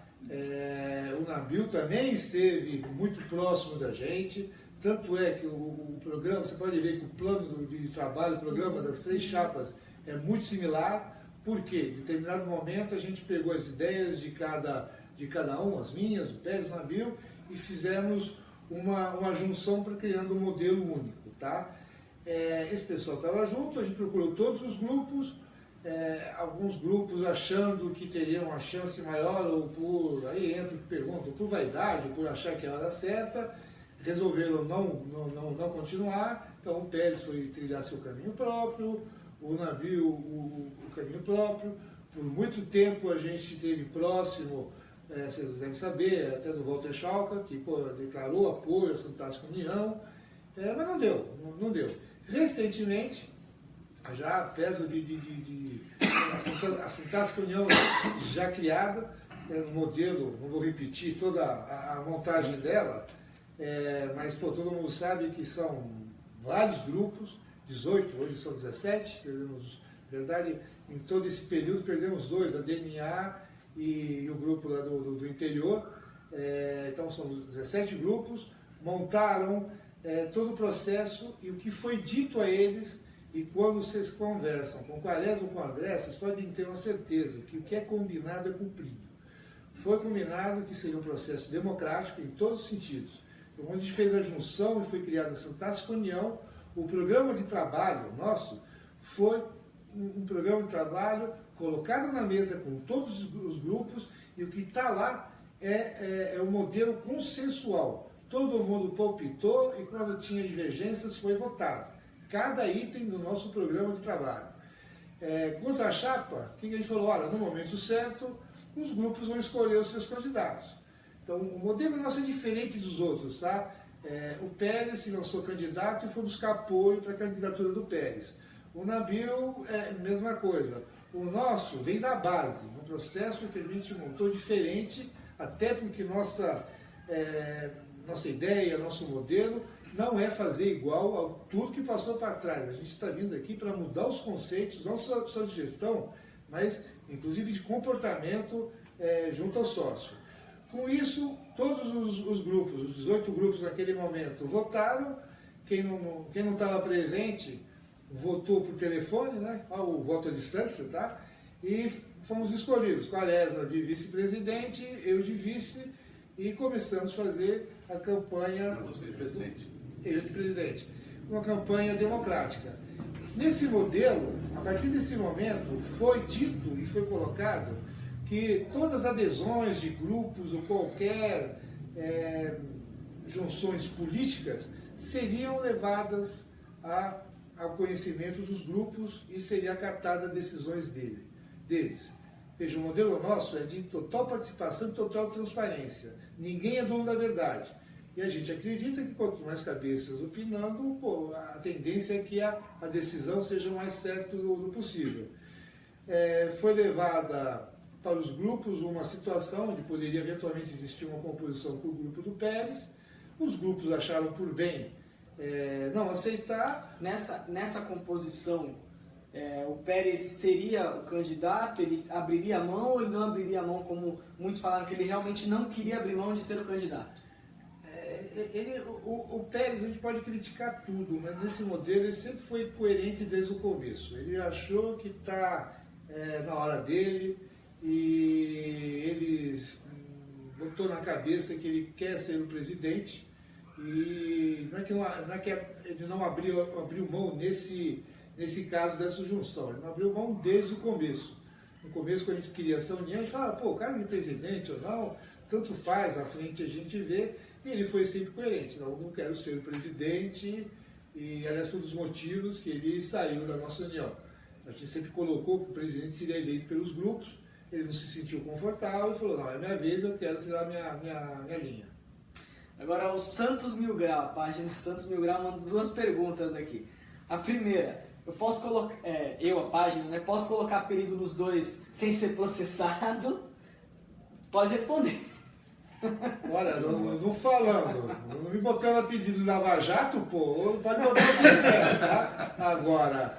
O Nabil também esteve muito próximo da gente, tanto é que o programa, você pode ver que o plano de trabalho, o programa das 3 chapas é muito similar, porque em determinado momento a gente pegou as ideias de cada um, as minhas, o Pérez, o Nabil, e fizemos uma junção para criando um modelo único, tá? Esse pessoal estava junto, a gente procurou todos os grupos, alguns grupos achando que teriam uma chance maior, ou aí entra o que pergunta, por vaidade, ou por achar que era a hora certa, resolveram não continuar. Então o Pérez foi trilhar seu caminho próprio, o Nabil o caminho próprio. Por muito tempo a gente esteve próximo, vocês devem saber, até do Walter Schalke, que declarou apoio à Fantástica União, mas não deu. Recentemente, já perto a Fantástica União já criada, no modelo, não vou repetir toda a montagem dela, mas todo mundo sabe que são vários grupos, 18, hoje são 17, perdemos, na verdade, em todo esse período perdemos 2, a DNA e o grupo lá do interior, então são 17 grupos, montaram todo o processo e o que foi dito a eles, e quando vocês conversam com o Quaresma ou com o André, vocês podem ter uma certeza que o que é combinado é cumprido. Foi combinado que seria um processo democrático em todos os sentidos. Então, quando a gente fez a junção e foi criada a Fantástica União, o programa de trabalho nosso foi um programa de trabalho colocado na mesa com todos os grupos, e o que está lá é um modelo consensual. Todo mundo palpitou e quando tinha divergências foi votado. Cada item do nosso programa de trabalho. Quanto à chapa, o que a gente falou? Olha, no momento certo, os grupos vão escolher os seus candidatos. Então, o modelo nosso é diferente dos outros, tá? O Pérez se lançou candidato e foi buscar apoio para a candidatura do Pérez. O Nabil é a mesma coisa. O nosso vem da base, um processo que a gente montou diferente, até porque nossa ideia, nosso modelo, não é fazer igual a tudo que passou para trás. A gente está vindo aqui para mudar os conceitos, não só de gestão, mas inclusive de comportamento junto ao sócio. Com isso, todos os grupos, os 18 grupos naquele momento, votaram. Quem não estava presente votou por telefone, né? O voto à distância, tá? E fomos escolhidos. Quaresma de vice-presidente, eu de vice, e começamos a fazer a campanha... Você de presidente. Eu de presidente. Uma campanha democrática. Nesse modelo, a partir desse momento, foi dito e foi colocado que todas as adesões de grupos ou qualquer junções políticas seriam levadas ao conhecimento dos grupos e seria acatada decisões deles. Veja, o modelo nosso é de total participação e total transparência. Ninguém é dono da verdade. E a gente acredita que quanto mais cabeças opinando, a tendência é que a decisão seja o mais certa do possível. Foi levada para os grupos uma situação onde poderia eventualmente existir uma composição com o grupo do Pérez. Os grupos acharam por bem não aceitar. Nessa composição, o Pérez seria o candidato, ele abriria a mão ou ele não abriria a mão, como muitos falaram que ele realmente não queria abrir mão de ser o candidato? O Pérez, a gente pode criticar tudo, mas nesse modelo ele sempre foi coerente desde o começo. Ele achou que está na hora dele e ele botou na cabeça que ele quer ser o presidente, e não é que ele não abriu mão nesse caso dessa junção, ele não abriu mão desde o começo. No começo, quando a gente queria essa união, a gente falava, o cara de presidente ou não, tanto faz, à frente a gente vê. E ele foi sempre coerente, não quero ser o presidente, e aliás foi um dos motivos que ele saiu da nossa união. A gente sempre colocou que o presidente seria eleito pelos grupos, ele não se sentiu confortável e falou, não, é minha vez, eu quero tirar minha linha. Agora o Santos Mil Grau, a página Santos Mil Grau, manda 2 perguntas aqui. A primeira, eu posso colocar, a página, né, posso colocar apelido nos dois sem ser processado? Pode responder. Olha, não falando, não me botando a pedido de Lava Jato, pode botar o que quiser, tá? Agora,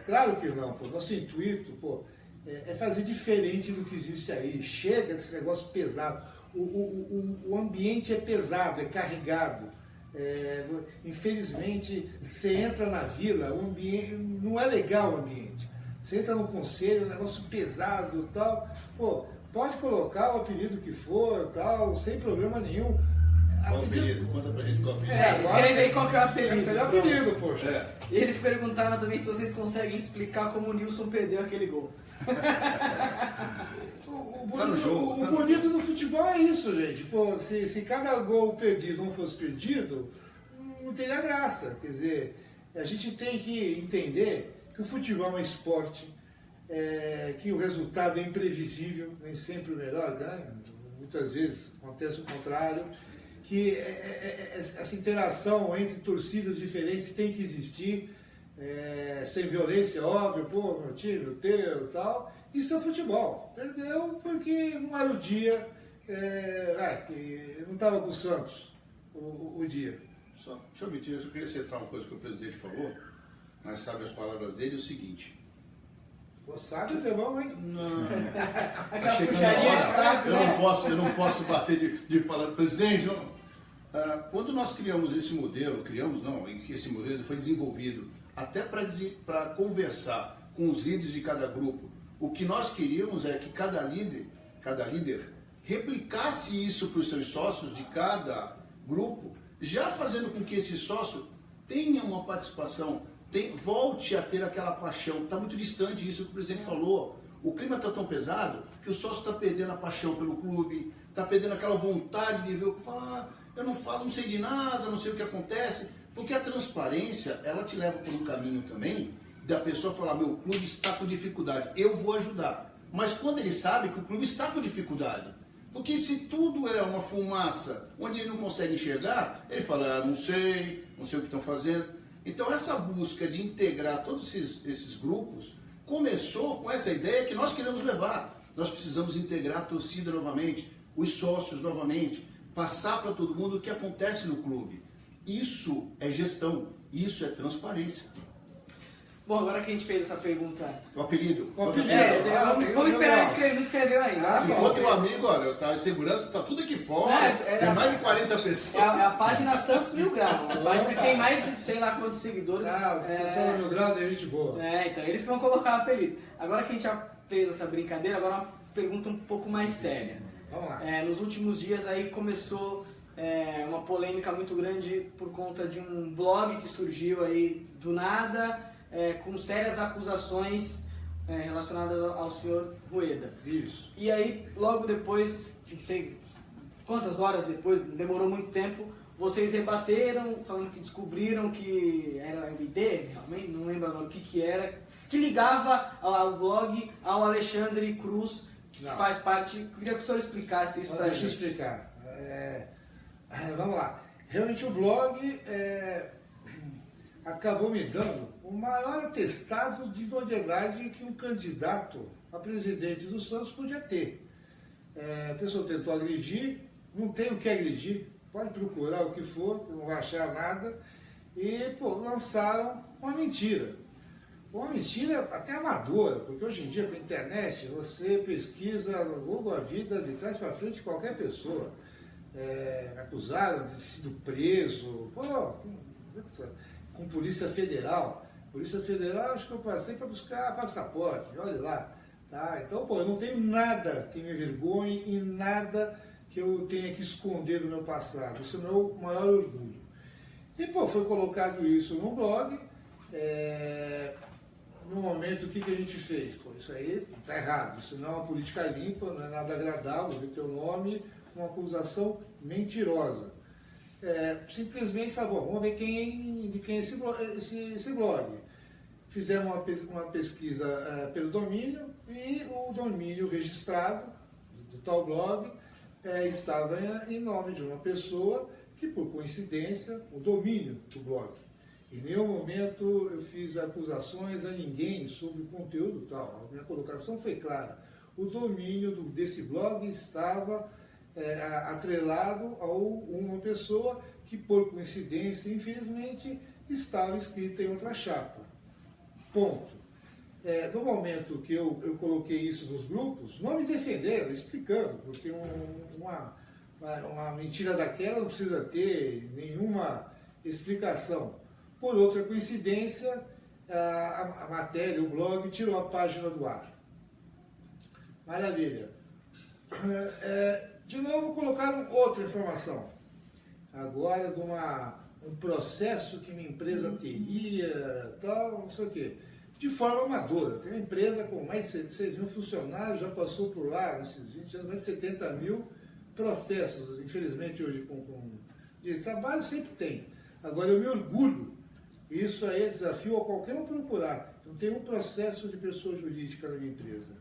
claro que não, nosso intuito, é fazer diferente do que existe aí. Chega desse negócio pesado. O ambiente é pesado, é carregado. Infelizmente, você entra na vila, o ambiente não é legal o ambiente. Você entra no conselho, é um negócio pesado e tal. Pode colocar o apelido que for, tal, sem problema nenhum. Qual apelido? Conta pra gente qual apelido. Escreve aí qual que é o apelido. Esse é o apelido, poxa. E eles perguntaram também se vocês conseguem explicar como o Nilson perdeu aquele gol. O bonito do futebol é isso, gente. Se cada gol perdido não fosse perdido, não teria graça. Quer dizer, a gente tem que entender que o futebol é um esporte, que o resultado é imprevisível, nem sempre o melhor ganha, muitas vezes acontece o contrário, que essa interação entre torcidas diferentes tem que existir, sem violência, óbvio, pô, meu time, o teu e tal. Isso é o futebol. Perdeu porque não era o dia, não estava com o Santos o dia. Só, deixa eu omitir, eu queria citar uma coisa que o presidente falou, mas sabe as palavras dele, é o seguinte. Sábios é bom, hein? Não. Aquela chegando puxaria a hora. de saco, Eu não posso bater de falar, presidente, quando nós criamos esse modelo, esse modelo foi desenvolvido até para conversar com os líderes de cada grupo. O que nós queríamos é que cada líder replicasse isso para os seus sócios de cada grupo, já fazendo com que esse sócio tenha uma participação, volte a ter aquela paixão. Está muito distante isso que o presidente falou. O clima está tão pesado que o sócio está perdendo a paixão pelo clube, está perdendo aquela vontade de ver o que falar. Eu não falo, não sei de nada, não sei o que acontece. Porque a transparência, ela te leva por um caminho também da pessoa falar, meu clube está com dificuldade, eu vou ajudar. Mas quando ele sabe que o clube está com dificuldade, porque se tudo é uma fumaça, onde ele não consegue enxergar, ele fala, não sei o que estão fazendo. Então essa busca de integrar todos esses grupos começou com essa ideia que nós queremos levar. Nós precisamos integrar a torcida novamente, os sócios novamente, passar para todo mundo o que acontece no clube. Isso é gestão, isso é transparência. Bom, agora que a gente fez essa pergunta... O apelido. Vamos esperar, não escreveu ainda. Se for teu amigo, olha, a segurança está tudo aqui fora, tem mais de 40 pessoas. É a página Santos Mil Grau, a página que tem mais de sei lá quantos seguidores. O pessoal Mil Grau é gente boa. Então eles que vão colocar o apelido. Agora que a gente já fez essa brincadeira, agora uma pergunta um pouco mais séria. Vamos lá. Nos últimos dias aí começou uma polêmica muito grande por conta de um blog que surgiu aí do nada, com sérias acusações relacionadas ao senhor Rueda. Isso. E aí, logo depois, não sei quantas horas depois, demorou muito tempo, vocês rebateram, falando que descobriram que era MD, realmente, não lembro agora o que era, que ligava ao blog ao Alexandre Cruz, que faz parte... Queria que o senhor explicasse isso pra gente. Deixa eu explicar. Vamos lá. Realmente o blog acabou me dando o maior atestado de notoriedade que um candidato a presidente do Santos podia ter. A pessoa tentou agredir, não tem o que agredir, pode procurar o que for, não vai achar nada, e lançaram uma mentira. Uma mentira até amadora, porque hoje em dia com a internet você pesquisa no Google a vida de trás para frente de qualquer pessoa. Acusaram de ter sido preso, com Polícia Federal. Polícia Federal, acho que eu passei para buscar passaporte, olha lá. Tá? Então, eu não tenho nada que me envergonhe e nada que eu tenha que esconder do meu passado. Isso é o meu maior orgulho. E, foi colocado isso no blog. No momento, o que a gente fez? Isso aí está errado. Isso não é uma política limpa, não é nada agradável ver teu nome, uma acusação mentirosa. Simplesmente falou, vamos ver de quem é esse blog. Fizemos uma pesquisa pelo domínio e o domínio registrado do tal blog estava em nome de uma pessoa que, por coincidência, o domínio do blog. Em nenhum momento eu fiz acusações a ninguém sobre o conteúdo tal. A minha colocação foi clara. O domínio desse blog estava atrelado a uma pessoa que, por coincidência, infelizmente, estava inscrita em outra chapa. Ponto. No momento que eu coloquei isso nos grupos, não me defenderam, explicando, porque uma mentira daquela não precisa ter nenhuma explicação. Por outra coincidência, a matéria, o blog, tirou a página do ar. Maravilha. De novo, colocaram outra informação. Agora, de um processo que minha empresa teria, tal, não sei o quê. De forma amadora. Tem uma empresa com mais de 6 mil funcionários, já passou por lá, nesses 20 anos, mais de 70 mil processos. Infelizmente, hoje, com de trabalho, sempre tem. Agora, eu me orgulho. Isso aí é desafio a qualquer um procurar. Não tem um processo de pessoa jurídica na minha empresa.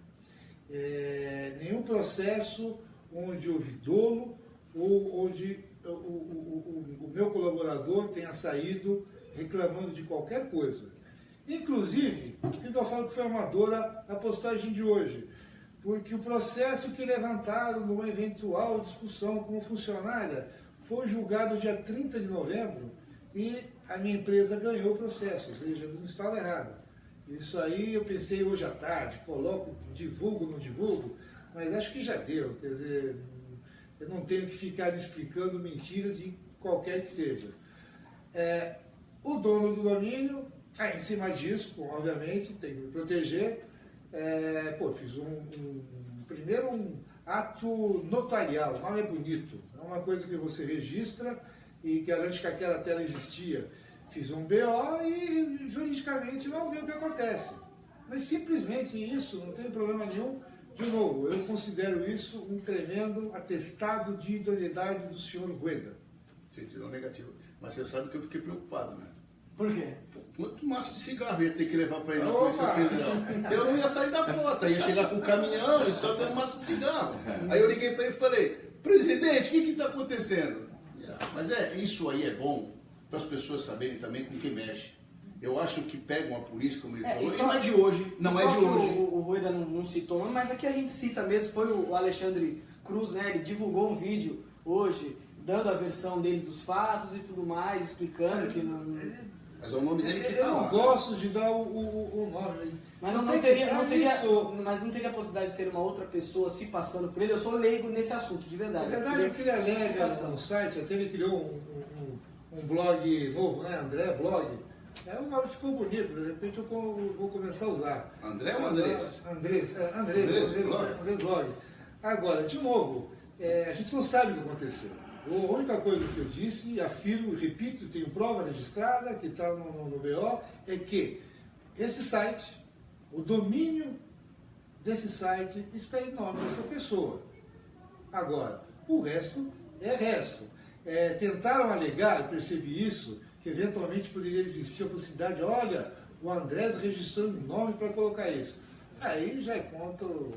Nenhum processo onde houve dolo ou onde o meu colaborador tenha saído reclamando de qualquer coisa. Inclusive, por que eu falo que foi amadora a postagem de hoje? Porque o processo que levantaram numa eventual discussão com funcionária foi julgado dia 30 de novembro e a minha empresa ganhou o processo, ou seja, não estava errada. Isso aí eu pensei hoje à tarde, coloco, divulgo, não divulgo, mas acho que já deu, quer dizer, eu não tenho que ficar me explicando mentiras em qualquer que seja. O dono do domínio, em cima disso, obviamente, tem que me proteger, fiz primeiro um ato notarial, não é bonito, é uma coisa que você registra e garante que aquela tela existia. Fiz um BO e juridicamente vamos ver o que acontece. Mas simplesmente isso, não tem problema nenhum. De novo, eu considero isso um tremendo atestado de idoneidade do senhor Rueda. Certidão negativa. Mas você sabe que eu fiquei preocupado, né? Por quê? Quanto maço de cigarro ia ter que levar para ele na Polícia Federal? Eu não ia sair da porta, ia chegar com o caminhão e só dando maço de cigarro. Aí eu liguei para ele e falei, presidente, o que está acontecendo? Mas isso aí é bom para as pessoas saberem também com quem mexe. Eu acho que pegam a polícia, como ele falou, e não é de hoje, não é de hoje. O Rueda não citou, mas aqui a gente cita mesmo, foi o Alexandre Cruz, né? Ele divulgou um vídeo hoje, dando a versão dele dos fatos e tudo mais, explicando que não... Mas é o nome dele que está lá. Eu não gosto de dar o nome, mas não teria a possibilidade de ser uma outra pessoa se passando por ele. Eu sou leigo nesse assunto, de verdade. Na verdade, o que ele alega no site, até ele criou um blog novo, né? André Blog. O nome ficou bonito, de repente eu vou começar a usar. André ou Andrés? Andrés Blog. Agora, de novo, a gente não sabe o que aconteceu. A única coisa que eu disse, afirmo, repito, tenho prova registrada, que está no BO, é que esse site, o domínio desse site está em nome dessa pessoa. Agora, o resto é resto. Tentaram alegar, eu percebi isso, que eventualmente poderia existir a possibilidade, olha, o Andrés registrou um nome para colocar isso. Aí já é conto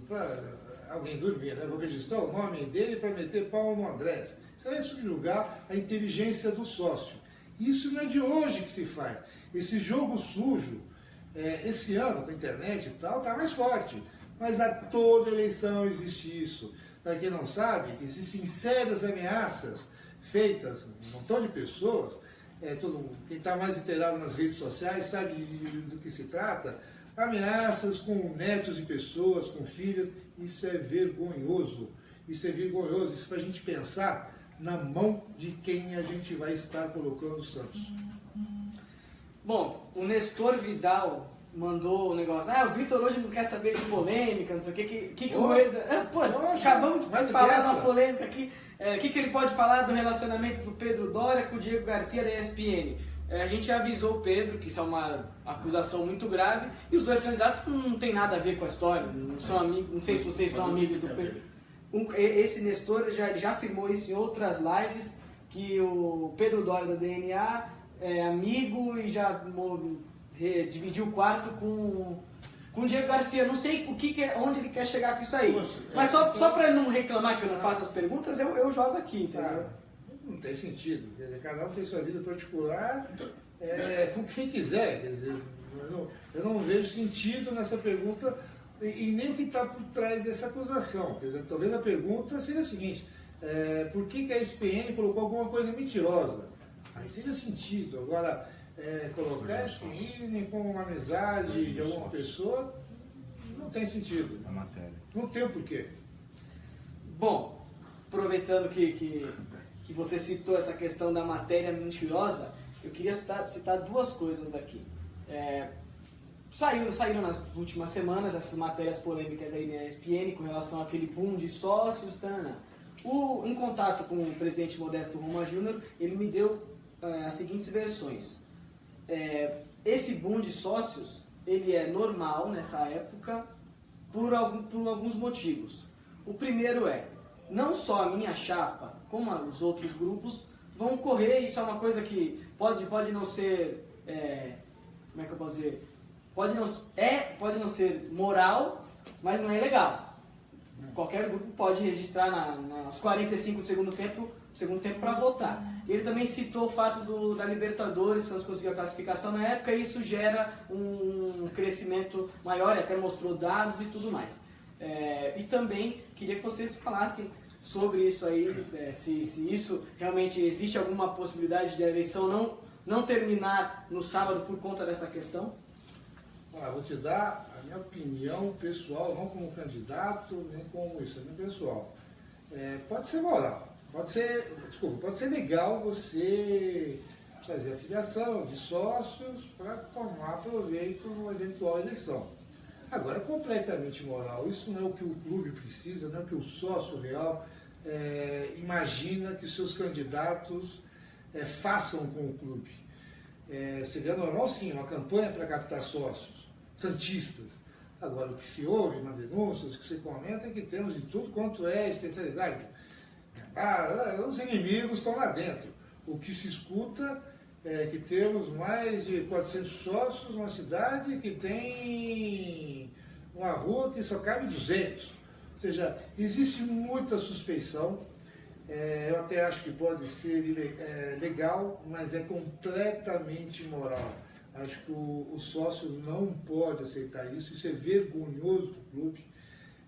para alguém dormir, né? Vou registrar o nome dele para meter pau no Andrés. Isso é subjugar a inteligência do sócio. Isso não é de hoje que se faz. Esse jogo sujo, esse ano, com a internet e tal, está mais forte. Mas a toda eleição existe isso. Para quem não sabe, existem sérias ameaças feitas, um montão de pessoas, quem está mais inteirado nas redes sociais sabe do que se trata, ameaças com netos de pessoas, com filhas. Isso é vergonhoso. Isso é vergonhoso. Isso para a gente pensar na mão de quem a gente vai estar colocando o Santos. Bom, o Nestor Vidal mandou o negócio. O Vitor hoje não quer saber de polêmica, não sei o que o Rueda... acabamos de falar de uma polêmica aqui. O que ele pode falar do relacionamento do Pedro Doria com o Diego Garcia da ESPN? A gente avisou o Pedro que isso é uma acusação muito grave e os dois candidatos não tem nada a ver com a história, não são amigos, não sei se vocês são amigos do Pedro. Esse Nestor já afirmou isso em outras lives, que o Pedro Doria da DNA é amigo e já dividiu o quarto com o Diego Garcia. Não sei onde ele quer chegar com isso aí. Mas só para não reclamar que eu não faço as perguntas, eu jogo aqui, entendeu? Não tem sentido. Quer dizer, cada um tem sua vida particular com quem quiser. Quer dizer, eu não vejo sentido nessa pergunta e nem o que está por trás dessa acusação. Quer dizer, talvez a pergunta seja a seguinte: por que a ESPN colocou alguma coisa mentirosa? Aí seja sentido. Agora, colocar a ESPN como uma amizade de alguma pessoa não tem sentido. A matéria. Não tem o porquê. Bom, aproveitando que você citou essa questão da matéria mentirosa, eu queria citar duas coisas daqui. Saíram nas últimas semanas essas matérias polêmicas aí na ESPN com relação àquele boom de sócios, em contato com o presidente Modesto Roma Júnior, ele me deu as seguintes versões. Esse boom de sócios, ele é normal nessa época por alguns motivos. O primeiro não só a minha chapa, como os outros grupos, vão correr. Isso é uma coisa que pode não ser, como é que eu posso dizer? Pode não ser moral, mas não é legal. Qualquer grupo pode registrar nos 45 do segundo tempo segundo tempo para votar. Ele também citou o fato da Libertadores, quando conseguiu a classificação na época, e isso gera um crescimento maior, e até mostrou dados e tudo mais. E também queria que vocês falassem sobre isso aí, se isso realmente existe alguma possibilidade de a eleição não terminar no sábado por conta dessa questão. Vou te dar a minha opinião pessoal, não como candidato, nem como isso, é meu pessoal. Pode ser moral, pode ser legal você fazer a filiação de sócios para tomar proveito numa eventual eleição. Agora, é completamente moral, isso não é o que o clube precisa, não é o que o sócio real imagina que seus candidatos façam com o clube. Seria normal, sim, uma campanha para captar sócios, santistas. Agora, o que se ouve nas denúncias, o que se comenta é que temos de tudo quanto é especialidade. Os inimigos estão lá dentro. O que se escuta é que temos mais de 400 sócios numa cidade que tem uma rua que só cabe 200. Ou seja, existe muita suspeição. Eu até acho que pode ser legal, mas é completamente imoral. Acho que o sócio não pode aceitar isso é vergonhoso para o clube.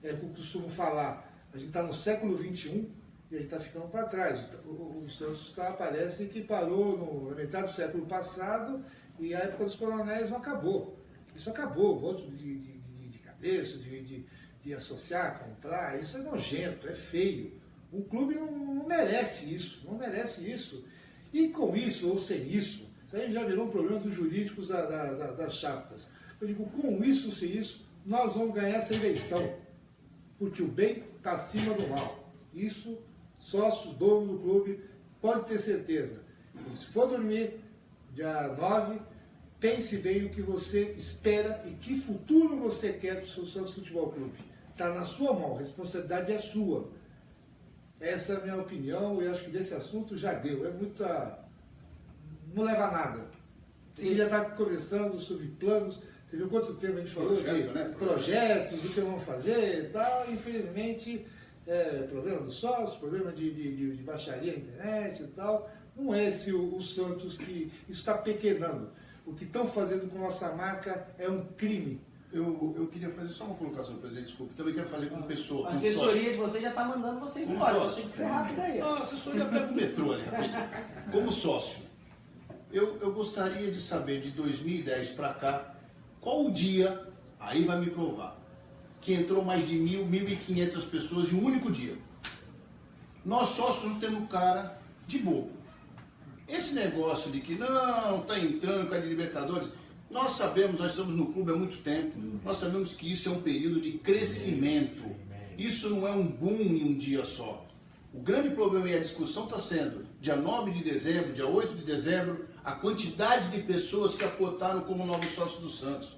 É o que eu costumo falar, a gente está no século XXI e a gente está ficando para trás. O Santos parece que parou na metade do século passado e a época dos coronéis não acabou. Isso acabou, o voto de cabeça, de associar, comprar, isso é nojento, é feio. O clube não merece isso, não merece isso. E com isso ou sem isso, isso aí já virou um problema dos jurídicos das chapas. Eu digo, com isso ou sem isso, nós vamos ganhar essa eleição. Porque o bem está acima do mal. Isso, sócio, dono do clube, pode ter certeza. E se for dormir, dia 9, pense bem o que você espera e que futuro você quer para o seu Santos Futebol Clube. Está na sua mão, a responsabilidade é sua. Essa é a minha opinião e acho que desse assunto já deu. Não leva a nada. Sim. Queria estar conversando sobre planos. Você viu quanto tempo a gente falou de projetos, do que vamos fazer e tal. Infelizmente, problema dos sócios, problema de baixaria na internet e tal. Não é esse o Santos que isso está pequenando. O que estão fazendo com nossa marca é um crime. Eu queria fazer só uma colocação, presidente, desculpe. Também quero fazer como pessoa. A assessoria de você já está mandando você embora. Então tem que ser rápido aí. A assessoria pega o metrô ali, rapidinho. Como sócio, eu gostaria de saber de 2010 para cá, qual o dia, aí vai me provar, que entrou mais de 1.500 pessoas em um único dia. Nós sócios não temos cara de bobo. Esse negócio de que não, está entrando com a de Libertadores... Nós sabemos, nós estamos no clube há muito tempo, nós sabemos que isso é um período de crescimento. Isso não é um boom em um dia só. O grande problema e a discussão está sendo, dia 9 de dezembro, dia 8 de dezembro, a quantidade de pessoas que apotaram como novos sócios do Santos.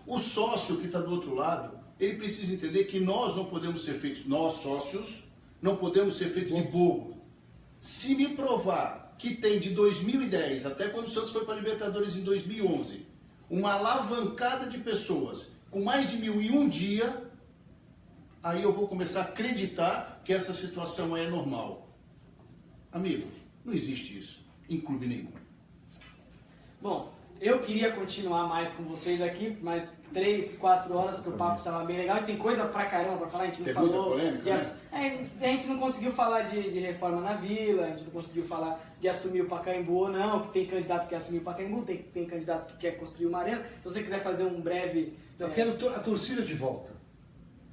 O sócio que está do outro lado, ele precisa entender que nós não podemos ser feitos, nós sócios, não podemos ser feitos de bobo. Se me provar que tem de 2010 até quando o Santos foi para a Libertadores em 2011, uma alavancada de pessoas com mais de 1.001 dias, aí eu vou começar a acreditar que essa situação é normal. Amigo, não existe isso em clube nenhum. Bom, eu queria continuar mais com vocês aqui, mais 3, 4 horas, porque o papo estava bem legal e tem coisa pra caramba pra falar, a gente não falou... Muita polêmica, a gente não conseguiu falar de reforma na Vila, a gente não conseguiu falar de assumir o Pacaembu ou não, que tem candidato que quer assumir o Pacaembu, tem candidato que quer construir uma arena. Se você quiser fazer um breve... Eu quero a torcida de volta.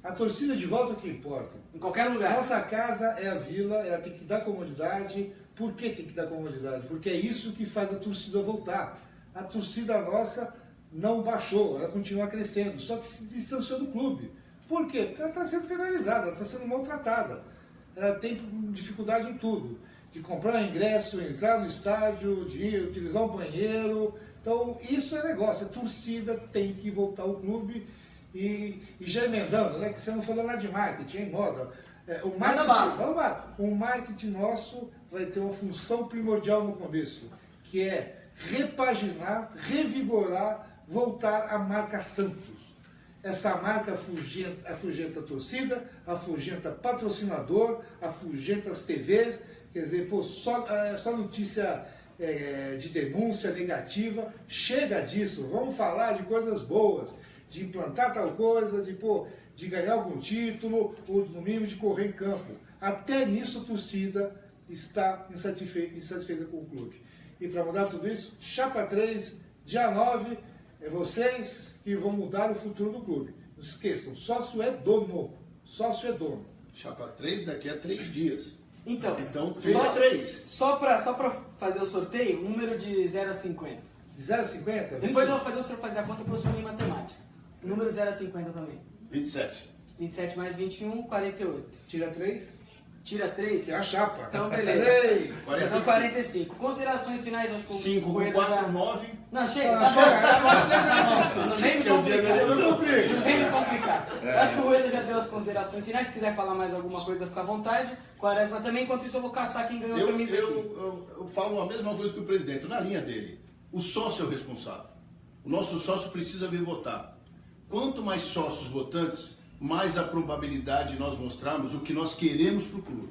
A torcida de volta é o que importa. Em qualquer lugar. Nossa casa é a Vila, ela tem que dar comodidade. Por que tem que dar comodidade? Porque é isso que faz a torcida voltar. A torcida nossa não baixou, ela continua crescendo, só que se distanciou do clube. Por quê? Porque ela está sendo penalizada, ela está sendo maltratada. Ela tem dificuldade em tudo. De comprar ingresso, entrar no estádio, de utilizar o banheiro. Então, isso é negócio. A torcida tem que voltar ao clube e já emendando, né? Que você não falou nada de marketing, hein, moda. O marketing nosso vai ter uma função primordial no começo, que é repaginar, revigorar, voltar à marca Santos. Essa marca afugenta a torcida, afugenta patrocinador, afugenta as TVs. Quer dizer, pô, só notícia de denúncia negativa. Chega disso, vamos falar de coisas boas, de implantar tal coisa, de ganhar algum título, ou no mínimo de correr em campo. Até nisso a torcida está insatisfeita com o clube. E para mudar tudo isso, Chapa 3, dia 9, é vocês que vão mudar o futuro do clube. Não se esqueçam, sócio é dono. Sócio é dono. Chapa 3 daqui a 3 dias. Então só 3. Só pra fazer o sorteio, número de 0 a 50. De 0 a 50? Depois eu vou fazer o senhor fazer a conta, professor em matemática. Número de 0 a 50 também. 27. 27 mais 21, 48. Tira 3. Tira 3? É a chapa. Então, beleza. 3. Então, 45. Considerações finais, acho que 5 com 4, 9. Não, chega. Tá bom. Não vem me complicar. Não vem me complicar. Acho que o Rueda já deu as considerações finais. Se quiser falar mais alguma coisa, fica à vontade. Quaresma também. Enquanto isso, eu vou caçar quem ganhou a camisa aqui. Eu falo a mesma coisa que o presidente, na linha dele. O sócio é o responsável. O nosso sócio precisa vir votar. Quanto mais sócios votantes, mais a probabilidade de nós mostrarmos o que nós queremos para o clube.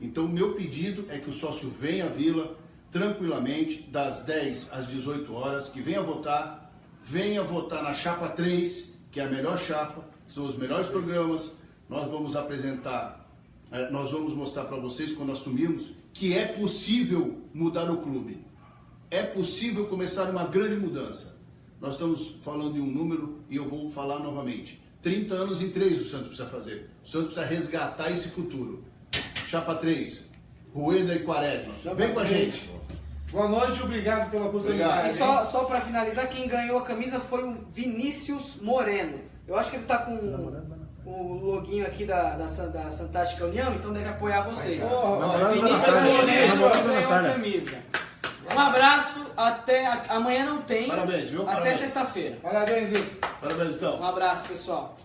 Então, o meu pedido é que o sócio venha à Vila tranquilamente, das 10 às 18 horas, que venha votar na Chapa 3, que é a melhor chapa, são os melhores programas. Nós vamos apresentar, nós vamos mostrar para vocês, quando assumirmos, que é possível mudar o clube. É possível começar uma grande mudança. Nós estamos falando de um número e eu vou falar novamente. 30 anos em 3 o Santos precisa fazer. O Santos precisa resgatar esse futuro. Chapa 3, Rueda e Quaresma. Vem com a gente. Boa noite e obrigado pela oportunidade. E só para finalizar, quem ganhou a camisa foi o Vinícius Moreno. Eu acho que ele tá com o loginho aqui da Fantástica União, então deve apoiar vocês. Vinícius Moreno ganhou a camisa. Um abraço, até amanhã não tem. Parabéns, viu? Até sexta-feira. Parabéns, Vitor. Parabéns, então. Um abraço, pessoal.